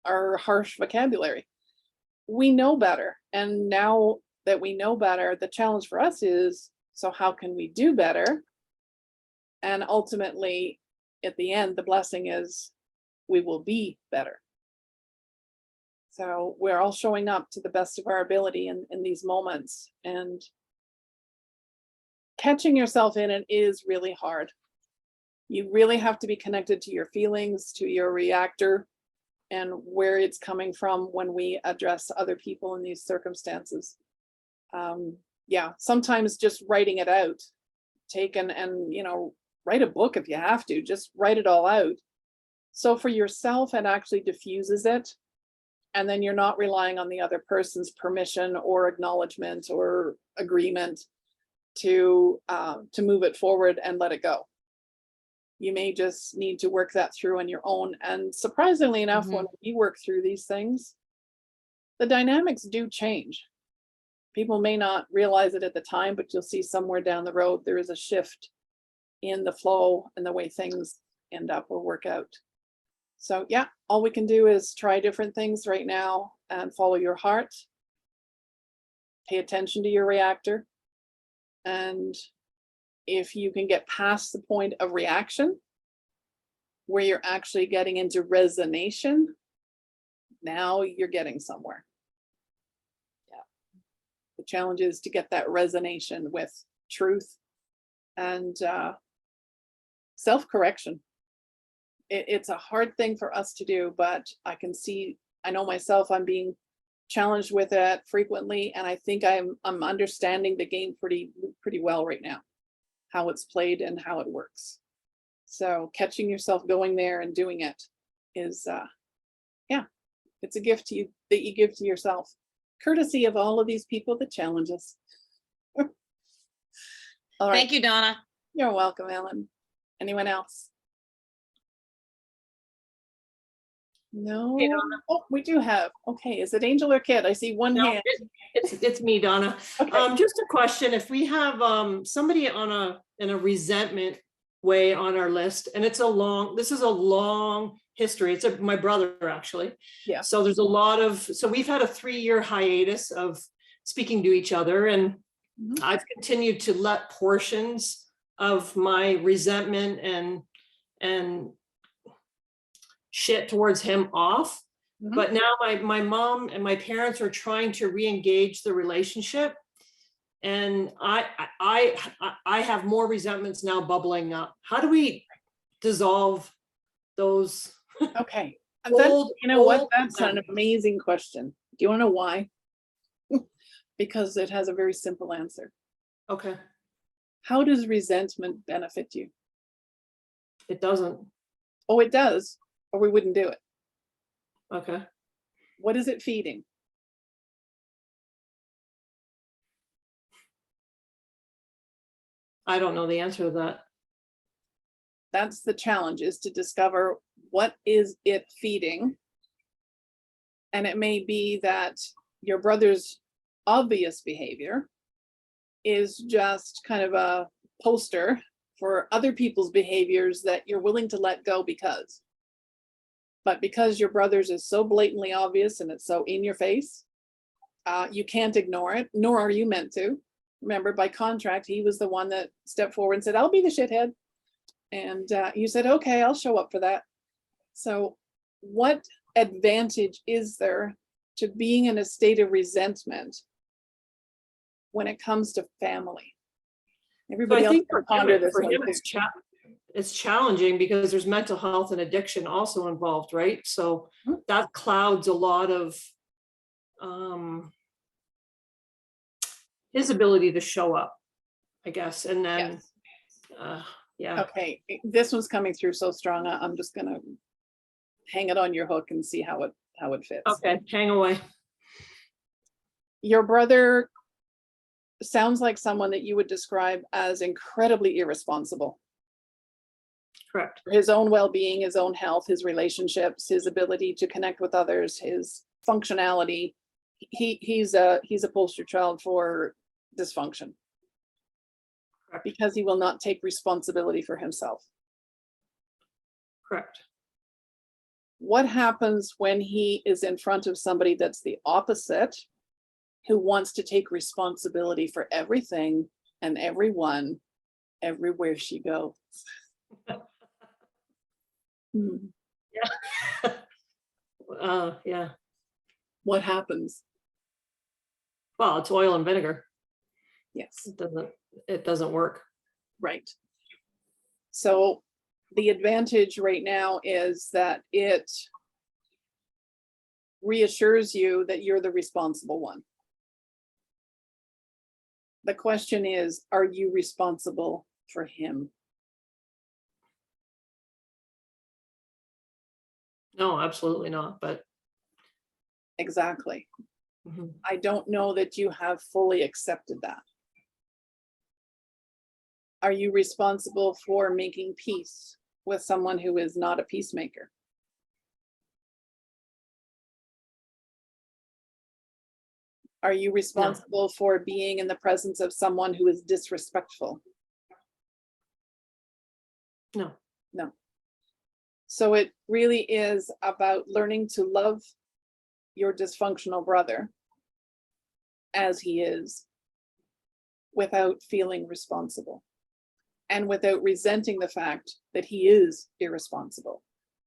A: our harsh vocabulary. We know better. And now that we know better, the challenge for us is, so how can we do better? And ultimately, at the end, the blessing is we will be better. So we're all showing up to the best of our ability in these moments, and catching yourself in it is really hard. You really have to be connected to your feelings, to your reactor, and where it's coming from when we address other people in these circumstances. Yeah, sometimes just writing it out, take and write a book if you have to, just write it all out. So for yourself, it actually diffuses it. And then you're not relying on the other person's permission or acknowledgement or agreement to move it forward and let it go. You may just need to work that through on your own. And surprisingly enough, when we work through these things, the dynamics do change. People may not realize it at the time, but you'll see somewhere down the road, there is a shift in the flow and the way things end up or work out. So yeah, all we can do is try different things right now and follow your heart. Pay attention to your reactor. And if you can get past the point of reaction, where you're actually getting into resonation, now you're getting somewhere. Yeah. The challenge is to get that resonation with truth and self-correction. It's a hard thing for us to do, but I know myself, I'm being challenged with it frequently, and I think I'm understanding the game pretty well right now, how it's played and how it works. So catching yourself going there and doing it is it's a gift to you that you give to yourself, courtesy of all of these people that challenge us. All right.
F: Thank you, Donna.
A: You're welcome, Ellen. Anyone else? No.
B: Hey, Donna.
A: Oh, we do have. Okay, is it Angel or Kit? I see one
H: No,
A: hand.
H: it's me, Donna.
A: Okay.
H: Just a question, if we have somebody in a resentment way on our list, and this is a long history. It's my brother, actually.
A: Yeah.
H: So we've had a 3-year hiatus of speaking to each other, and
A: Mhm.
H: I've continued to let portions of my resentment and shit towards him off.
A: Mhm.
H: But now my mom and my parents are trying to re-engage the relationship. And I have more resentments now bubbling up. How do we dissolve those?
A: Okay.
H: Old-
A: You know what?
H: old
A: That's an
H: resentments.
A: amazing question. Do you want to know why? Because it has a very simple answer.
H: Okay,
A: How does resentment benefit you?
H: it doesn't.
A: Oh, it does, or we wouldn't do it.
H: Okay.
A: What is it feeding?
H: I don't know the answer to that.
A: That's the challenge, is to discover what is it feeding. And it may be that your brother's obvious behavior is just kind of a poster for other people's behaviors that you're willing to let go but because your brother's is so blatantly obvious and it's so in your face, you can't ignore it, nor are you meant to. Remember, by contract, he was the one that stepped forward and said, I'll be the shithead. And you said, okay, I'll show up for that. So what advantage is there to being in a state of resentment when it comes to family?
H: So
A: Everybody
H: I
A: else
H: think
A: can ponder this
H: for
A: one
H: him,
A: too.
H: it's challenging because there's mental health and addiction also involved, right? So
A: Mhm.
H: that clouds a lot of his ability to show up, I guess. And then,
A: Yes.
H: yeah.
A: Okay, this one's coming through so strong. I'm just gonna hang it on your hook and see how it how it fits.
H: Okay, hang away.
A: Your brother sounds like someone that you would describe as incredibly irresponsible.
H: Correct.
A: For his own well-being, his own health, his relationships, his ability to connect with others, his functionality. He's a poster child for dysfunction.
H: Correct.
A: Because he will not take responsibility for himself.
H: Correct.
A: What happens when he is in front of somebody that's the opposite, who wants to take responsibility for everything and everyone, everywhere she goes? Hmm.
H: Yeah.
A: What happens?
H: Well, it's oil and vinegar.
A: Yes,
H: It doesn't work.
A: right. So the advantage right now is that it reassures you that you're the responsible one. The question is, are you responsible for him?
H: No, absolutely not, but
A: Exactly.
H: mhm.
A: I don't know that you have fully accepted that. Are you responsible for making peace with someone who is not a peacemaker? Are you responsible for being in the presence of someone who is disrespectful?
H: No.
A: No. So it really is about learning to love your dysfunctional brother as he is, without feeling responsible and without resenting the fact that he is irresponsible.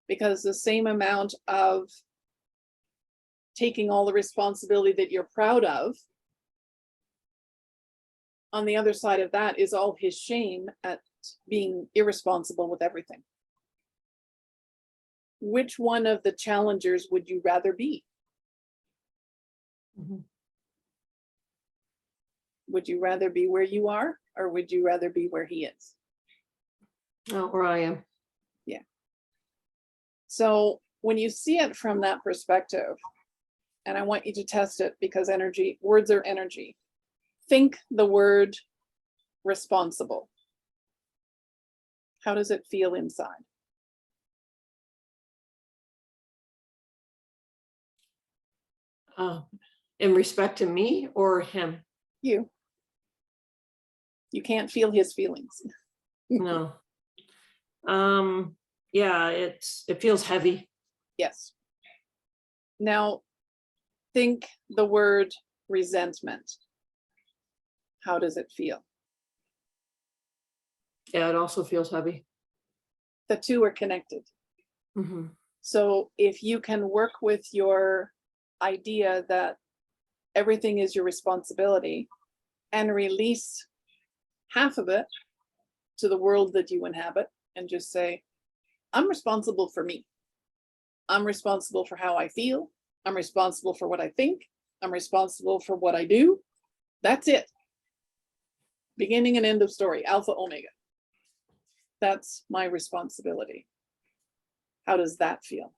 A: Because the same amount of taking all the responsibility that you're proud of, on the other side of that is all his shame at being irresponsible with everything. Which one of the challengers would you rather be?
H: Mhm.
A: Would you rather be where you are, or would you rather be where he is?
H: No, where I am.
A: So when you see it from that perspective, and I want you to test it because energy, words are energy. Think the word responsible. How does it feel inside?
H: In respect to me or him?
A: You. You can't feel his feelings.
H: No. Yeah, it feels heavy.
A: Yes. Now, think the word resentment. How does it feel?
H: Yeah, it also feels heavy.
A: The two are connected.
H: Mhm.
A: So if you can work with your idea that everything is your responsibility and release half of it to the world that you inhabit and just say, I'm responsible for me. I'm responsible for how I feel. I'm responsible for what I think. I'm responsible for what I do. That's it. Beginning and end of story, alpha, omega. That's my responsibility. How does that feel?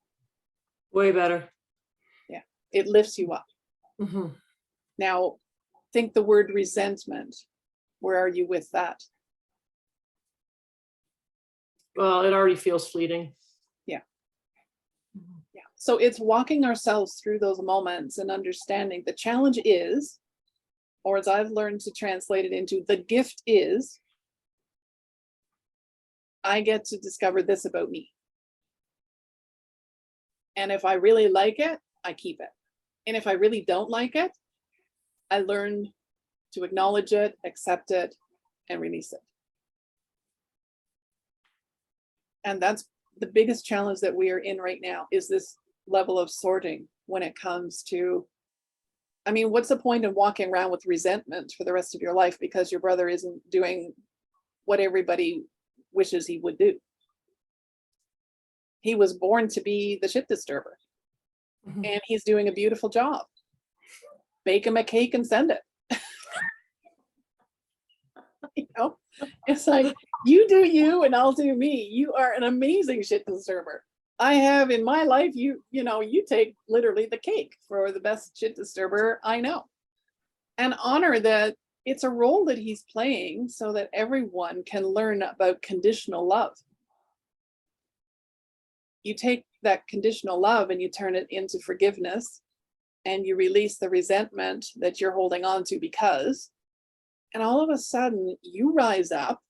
H: Way better.
A: It lifts you up.
H: Mhm.
A: Now, think the word resentment. Where are you with that?
H: Well, it already feels fleeting.
A: Yeah.
H: Mhm.
A: Yeah. So it's walking ourselves through those moments and understanding the challenge is, or as I've learned to translate it into, the gift is, I get to discover this about me. And if I really like it, I keep it. And if I really don't like it, I learn to acknowledge it, accept it, and release it. And that's the biggest challenge that we are in right now, is this level of sorting when it comes to, I mean, what's the point of walking around with resentment for the rest of your life because your brother isn't doing what everybody wishes he would do? He was born to be the shit disturber,
H: Mhm.
A: and he's doing a beautiful job. Bake him a cake and send it. You know, it's like, you do you and I'll do me. You are an amazing shit disturber. I have in my life, you know, you take literally the cake for the best shit disturber I know. And honor that it's a role that he's playing so that everyone can learn about conditional love. You take that conditional love and you turn it into forgiveness, and you release the resentment that you're holding on to because, and all of a sudden you rise up.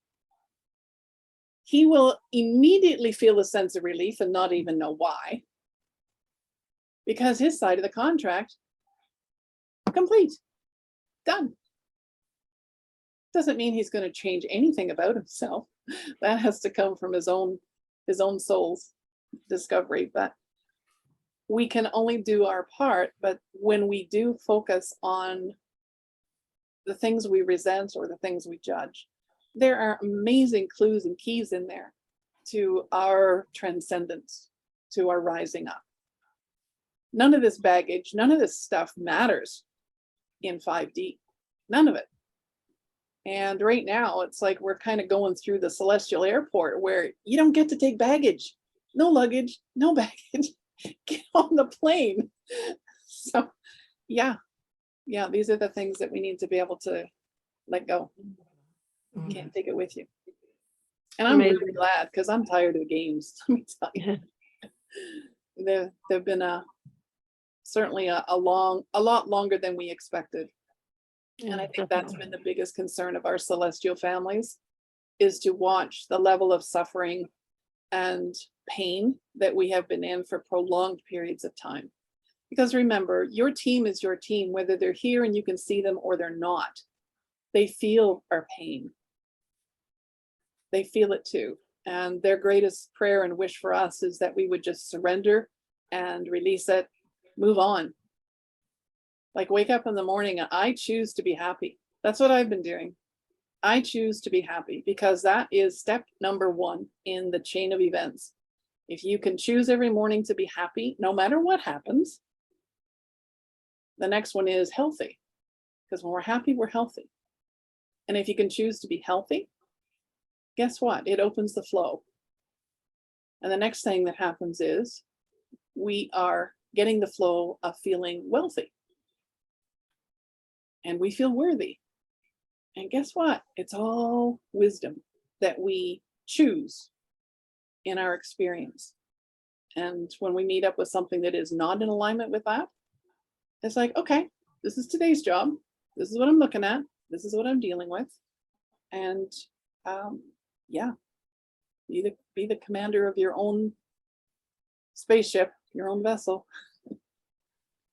A: He will immediately feel a sense of relief and not even know why, because his side of the contract, complete, done. Doesn't mean he's going to change anything about himself. That has to come from his own soul's discovery. But we can only do our part. But when we do focus on the things we resent or the things we judge, there are amazing clues and keys in there to our transcendence, to our rising up. None of this baggage, none of this stuff matters in 5D. None of it. And right now, it's like we're kind of going through the celestial airport where you don't get to take baggage. No luggage, no baggage. Get on the plane. So, yeah, these are the things that we need to be able to let go. You can't take it with you. And I'm really
H: Amazing.
A: glad because I'm tired of games. Let me tell you. They've been certainly a lot longer than we expected. And I think that's been the biggest concern of our celestial families, is to watch the level of suffering and pain that we have been in for prolonged periods of time. Because remember, your team is your team, whether they're here and you can see them or they're not. They feel our pain. They feel it too. And their greatest prayer and wish for us is that we would just surrender and release it, move on. Like, wake up in the morning, I choose to be happy. That's what I've been doing. I choose to be happy, because that is step number 1 in the chain of events. If you can choose every morning to be happy, no matter what happens, the next one is healthy. Because when we're happy, we're healthy. And if you can choose to be healthy, guess what? It opens the flow. And the next thing that happens is we are getting the flow of feeling wealthy. And we feel worthy. And guess what? It's all wisdom that we choose in our experience. And when we meet up with something that is not in alignment with that, it's like, okay, this is today's job. This is what I'm looking at. This is what I'm dealing with. And be the commander of your own spaceship, your own vessel.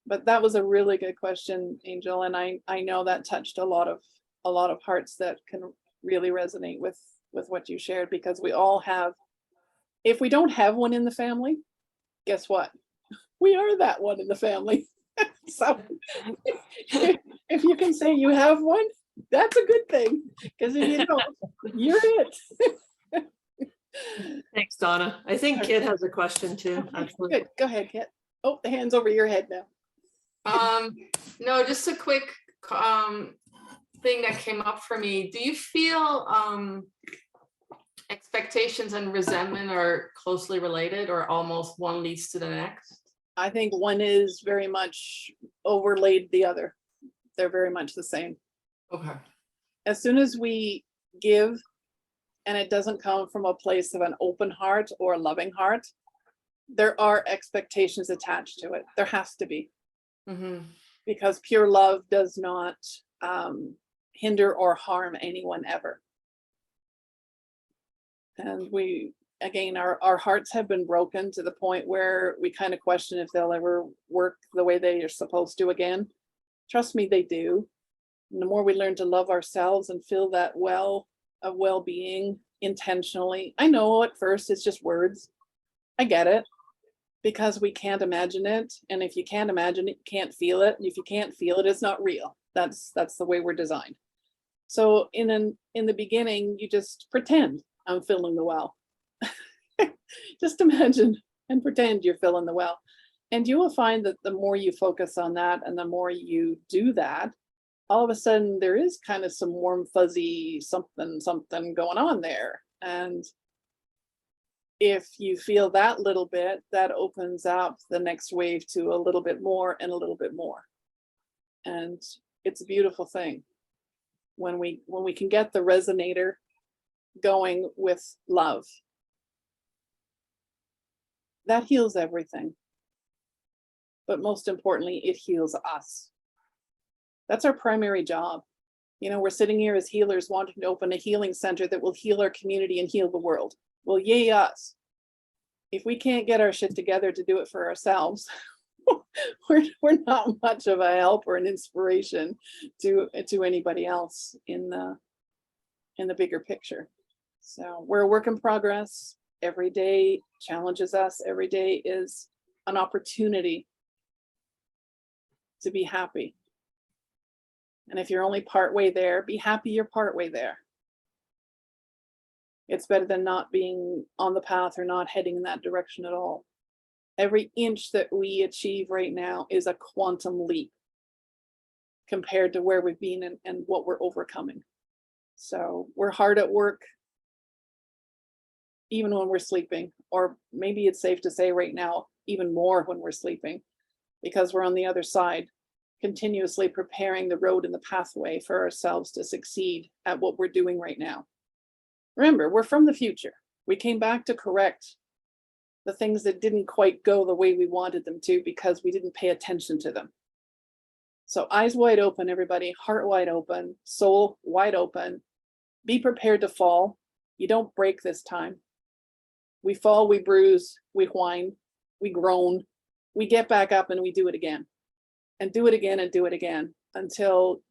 A: But that was a really good question, Angel, and I know that touched a lot of hearts that can really resonate with what you shared, because we all have, if we don't have one in the family, guess what? We are that one in the family. So if you can say you have one, that's a good thing, because if you don't, you're it.
H: Thanks, Donna. I think Kit has a question too, actually.
A: Good, go ahead, Kit. Oh, the hand's over your head now.
B: No, just a quick thing that came up for me. Do you feel expectations and resentment are closely related, or almost one leads to the next?
A: I think one is very much overlaid the other. They're very much the same.
B: Okay.
A: As soon as we give, and it doesn't come from a place of an open heart or a loving heart, there are expectations attached to it. There has to be.
B: Mm-hmm.
A: Because pure love does not hinder or harm anyone ever. And we, again, our hearts have been broken to the point where we kind of question if they'll ever work the way they are supposed to again. Trust me, they do. And the more we learn to love ourselves and feel that well-being intentionally. I know at first it's just words. I get it. Because we can't imagine it. And if you can't imagine it, you can't feel it. And if you can't feel it, it's not real. That's the way we're designed. So in the beginning, you just pretend I'm filling the well. Just imagine and pretend you're filling the well. And you will find that the more you focus on that and the more you do that, all of a sudden there is kind of some warm, fuzzy something going on there. And if you feel that little bit, that opens up the next wave to a little bit more and a little bit more. And it's a beautiful thing when we can get the resonator going with love. That heals everything. But most importantly, it heals us. That's our primary job. You know, we're sitting here as healers wanting to open a healing center that will heal our community and heal the world. Well, yay us. If we can't get our shit together to do it for ourselves, we're not much of a help or an inspiration to anybody else in the bigger picture. So we're a work in progress. Every day challenges us. Every day is an opportunity to be happy. And if you're only partway there, be happy you're partway there. It's better than not being on the path or not heading in that direction at all. Every inch that we achieve right now is a quantum leap compared to where we've been and what we're overcoming. So we're hard at work, even when we're sleeping, or maybe it's safe to say right now, even more when we're sleeping, because we're on the other side, continuously preparing the road and the pathway for ourselves to succeed at what we're doing right now. Remember, we're from the future. We came back to correct the things that didn't quite go the way we wanted them to because we didn't pay attention to them. So eyes wide open, everybody, heart wide open, soul wide open. Be prepared to fall. You don't break this time. We fall, we bruise, we whine, we groan, we get back up and we do it again. And do it again and do it again until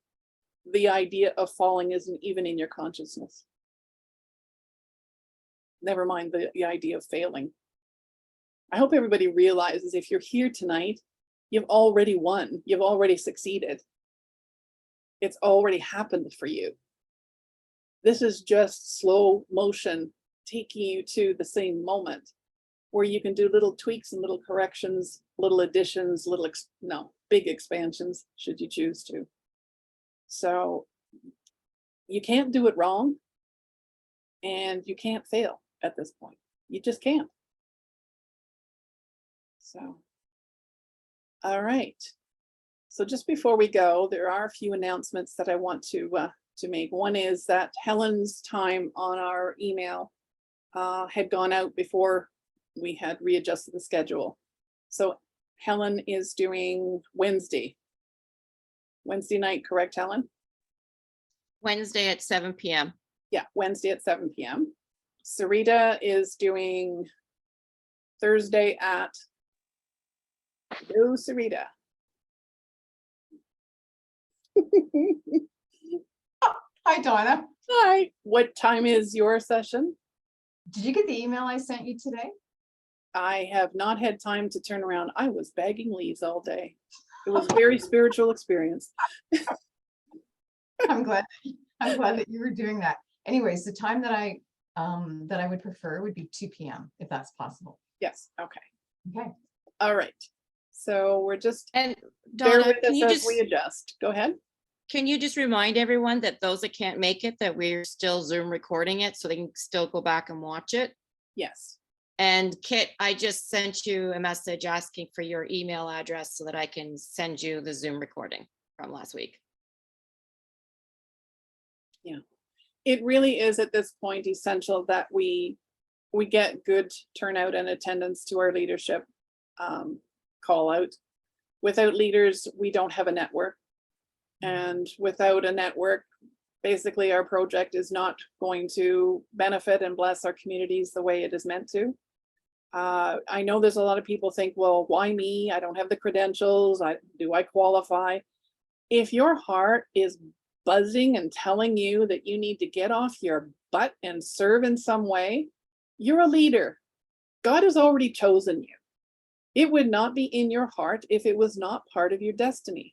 A: the idea of falling isn't even in your consciousness. Never mind the idea of failing. I hope everybody realizes if you're here tonight, you've already won. You've already succeeded. It's already happened for you. This is just slow motion taking you to the same moment where you can do little tweaks and little corrections, little additions, big expansions, should you choose to. So you can't do it wrong and you can't fail at this point. You just can't. So, all right. So just before we go, there are a few announcements that I want to make. One is that Helen's time on our email had gone out before we had readjusted the schedule. So Helen is doing Wednesday night, correct, Helen?
F: Wednesday at 7 p.m.
A: Yeah, Wednesday at 7 p.m. Sarita is doing Thursday at Sarita.
I: Hi, Donna.
A: Hi. What time is your session?
I: Did you get the email I sent you today?
A: I have not had time to turn around. I was bagging leaves all day. It was a very spiritual experience.
I: I'm glad that you were doing that. Anyways, the time that I would prefer would be 2 p.m. if that's possible.
A: Yes. Okay.
I: Okay.
A: All right. So we're just
F: And
A: bear
F: Donna,
A: with
F: can
A: us
F: you
A: as
F: just
A: we adjust. Go ahead.
F: can you just remind everyone that those that can't make it, that we're still Zoom recording it so they can still go back and watch it?
A: Yes.
F: And Kit, I just sent you a message asking for your email address so that I can send you the Zoom recording from last week.
A: Yeah. It really is at this point essential that we get good turnout and attendance to our leadership call out. Without leaders, we don't have a network. And without a network, basically our project is not going to benefit and bless our communities the way it is meant to. I know there's a lot of people think, well, why me? I don't have the credentials. Do I qualify? If your heart is buzzing and telling you that you need to get off your butt and serve in some way, you're a leader. God has already chosen you. It would not be in your heart if it was not part of your destiny.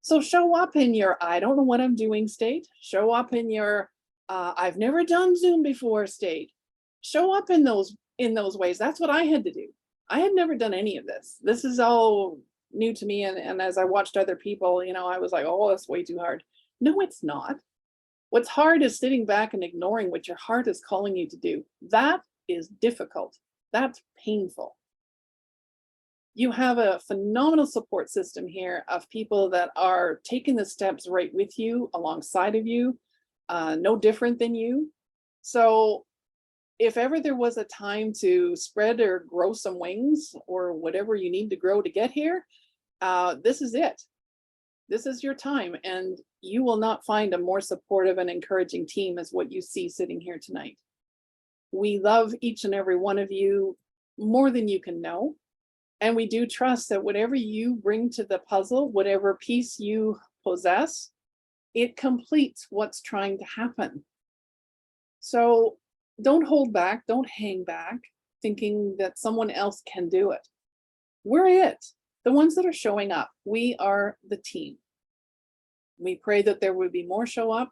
A: So show up in your, I don't know what I'm doing state. Show up in your, I've never done Zoom before state. Show up in those ways. That's what I had to do. I had never done any of this. This is all new to me. And as I watched other people, I was like, oh, that's way too hard. No, it's not. What's hard is sitting back and ignoring what your heart is calling you to do. That is difficult. That's painful. You have a phenomenal support system here of people that are taking the steps right with you, alongside of you, no different than you. So if ever there was a time to spread or grow some wings or whatever you need to grow to get here, this is it. This is your time, and you will not find a more supportive and encouraging team as what you see sitting here tonight. We love each and every one of you more than you can know. And we do trust that whatever you bring to the puzzle, whatever piece you possess, it completes what's trying to happen. So don't hold back, don't hang back, thinking that someone else can do it. We're it. The ones that are showing up, we are the team. We pray that there would be more show up.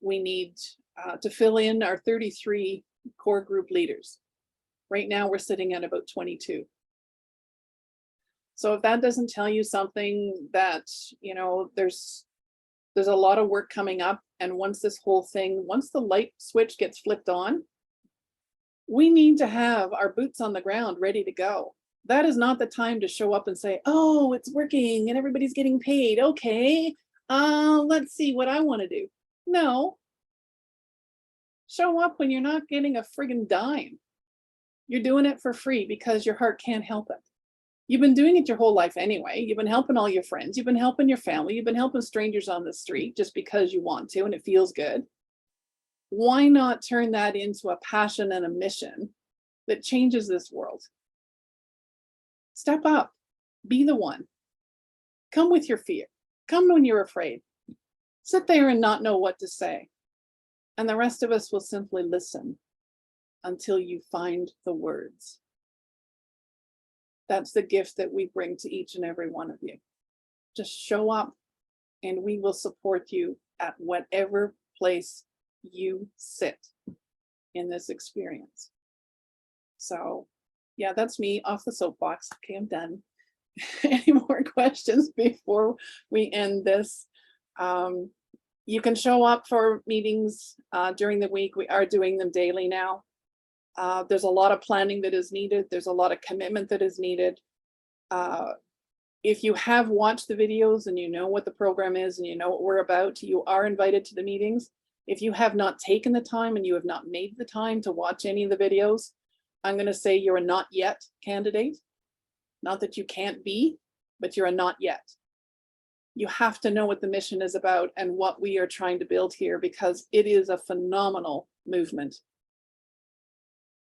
A: We need to fill in our 33 core group leaders. Right now, we're sitting at about 22. So if that doesn't tell you something, that, you know, there's a lot of work coming up. And once this whole thing, once the light switch gets flipped on, we need to have our boots on the ground ready to go. That is not the time to show up and say, oh, it's working and everybody's getting paid. Okay, let's see what I want to do. No. Show up when you're not getting a friggin' dime. You're doing it for free because your heart can't help it. You've been doing it your whole life anyway. You've been helping all your friends. You've been helping your family. You've been helping strangers on the street just because you want to and it feels good. Why not turn that into a passion and a mission that changes this world? Step up. Be the one. Come with your fear. Come when you're afraid. Sit there and not know what to say. And the rest of us will simply listen until you find the words. That's the gift that we bring to each and every one of you. Just show up and we will support you at whatever place you sit in this experience. So yeah, that's me off the soapbox. Okay, I'm done. Any more questions before we end this? You can show up for meetings during the week. We are doing them daily now. There's a lot of planning that is needed. There's a lot of commitment that is needed. If you have watched the videos and you know what the program is and you know what we're about, you are invited to the meetings. If you have not taken the time and you have not made the time to watch any of the videos, I'm going to say you're a not yet candidate. Not that you can't be, but you're a not yet. You have to know what the mission is about and what we are trying to build here, because it is a phenomenal movement.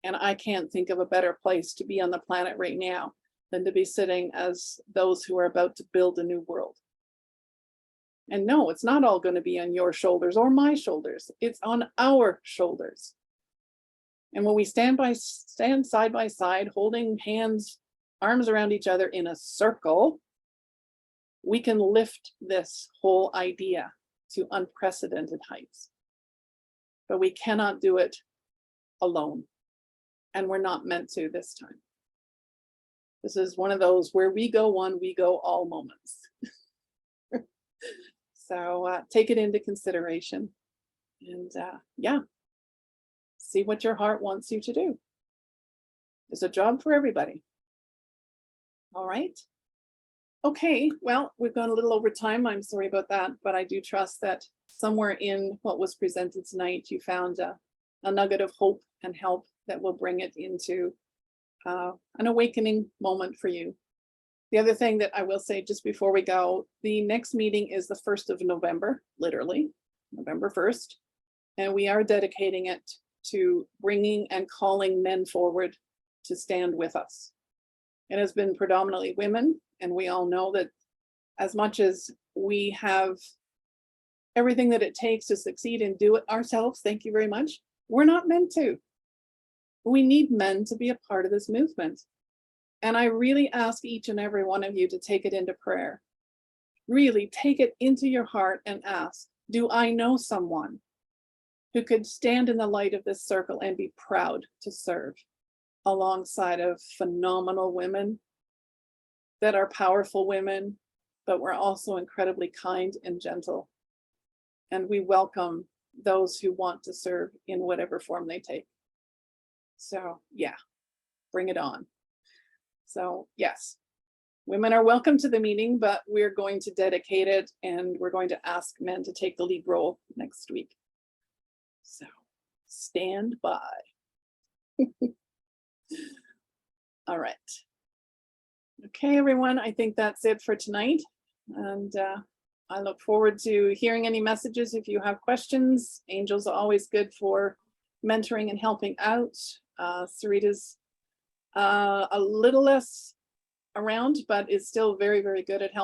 A: And I can't think of a better place to be on the planet right now than to be sitting as those who are about to build a new world. And no, it's not all going to be on your shoulders or my shoulders. It's on our shoulders. And when we stand side by side, holding hands, arms around each other in a circle, we can lift this whole idea to unprecedented heights. But we cannot do it alone. And we're not meant to this time. This is one of those where we go one, we go all moments. So take it into consideration and yeah, see what your heart wants you to do. There's a job for everybody. All right. Okay, well, we've gone a little over time. I'm sorry about that, but I do trust that somewhere in what was presented tonight, you found a nugget of hope and help that will bring it into an awakening moment for you. The other thing that I will say just before we go, the next meeting is the 1st of November, literally, November 1st. And we are dedicating it to bringing and calling men forward to stand with us. It has been predominantly women, and we all know that as much as we have everything that it takes to succeed and do it ourselves, thank you very much, we're not meant to. We need men to be a part of this movement. And I really ask each and every one of you to take it into prayer. Really take it into your heart and ask, do I know someone who could stand in the light of this circle and be proud to serve alongside of phenomenal women that are powerful women, but we're also incredibly kind and gentle. And we welcome those who want to serve in whatever form they take. So yeah, bring it on. So yes, women are welcome to the meeting, but we're going to dedicate it and we're going to ask men to take the lead role next week. So stand by. All right. Okay, everyone, I think that's it for tonight. And I look forward to hearing any messages if you have questions. Angel's always good for mentoring and helping out. Sarita's a little less around, but is still very, very good at helping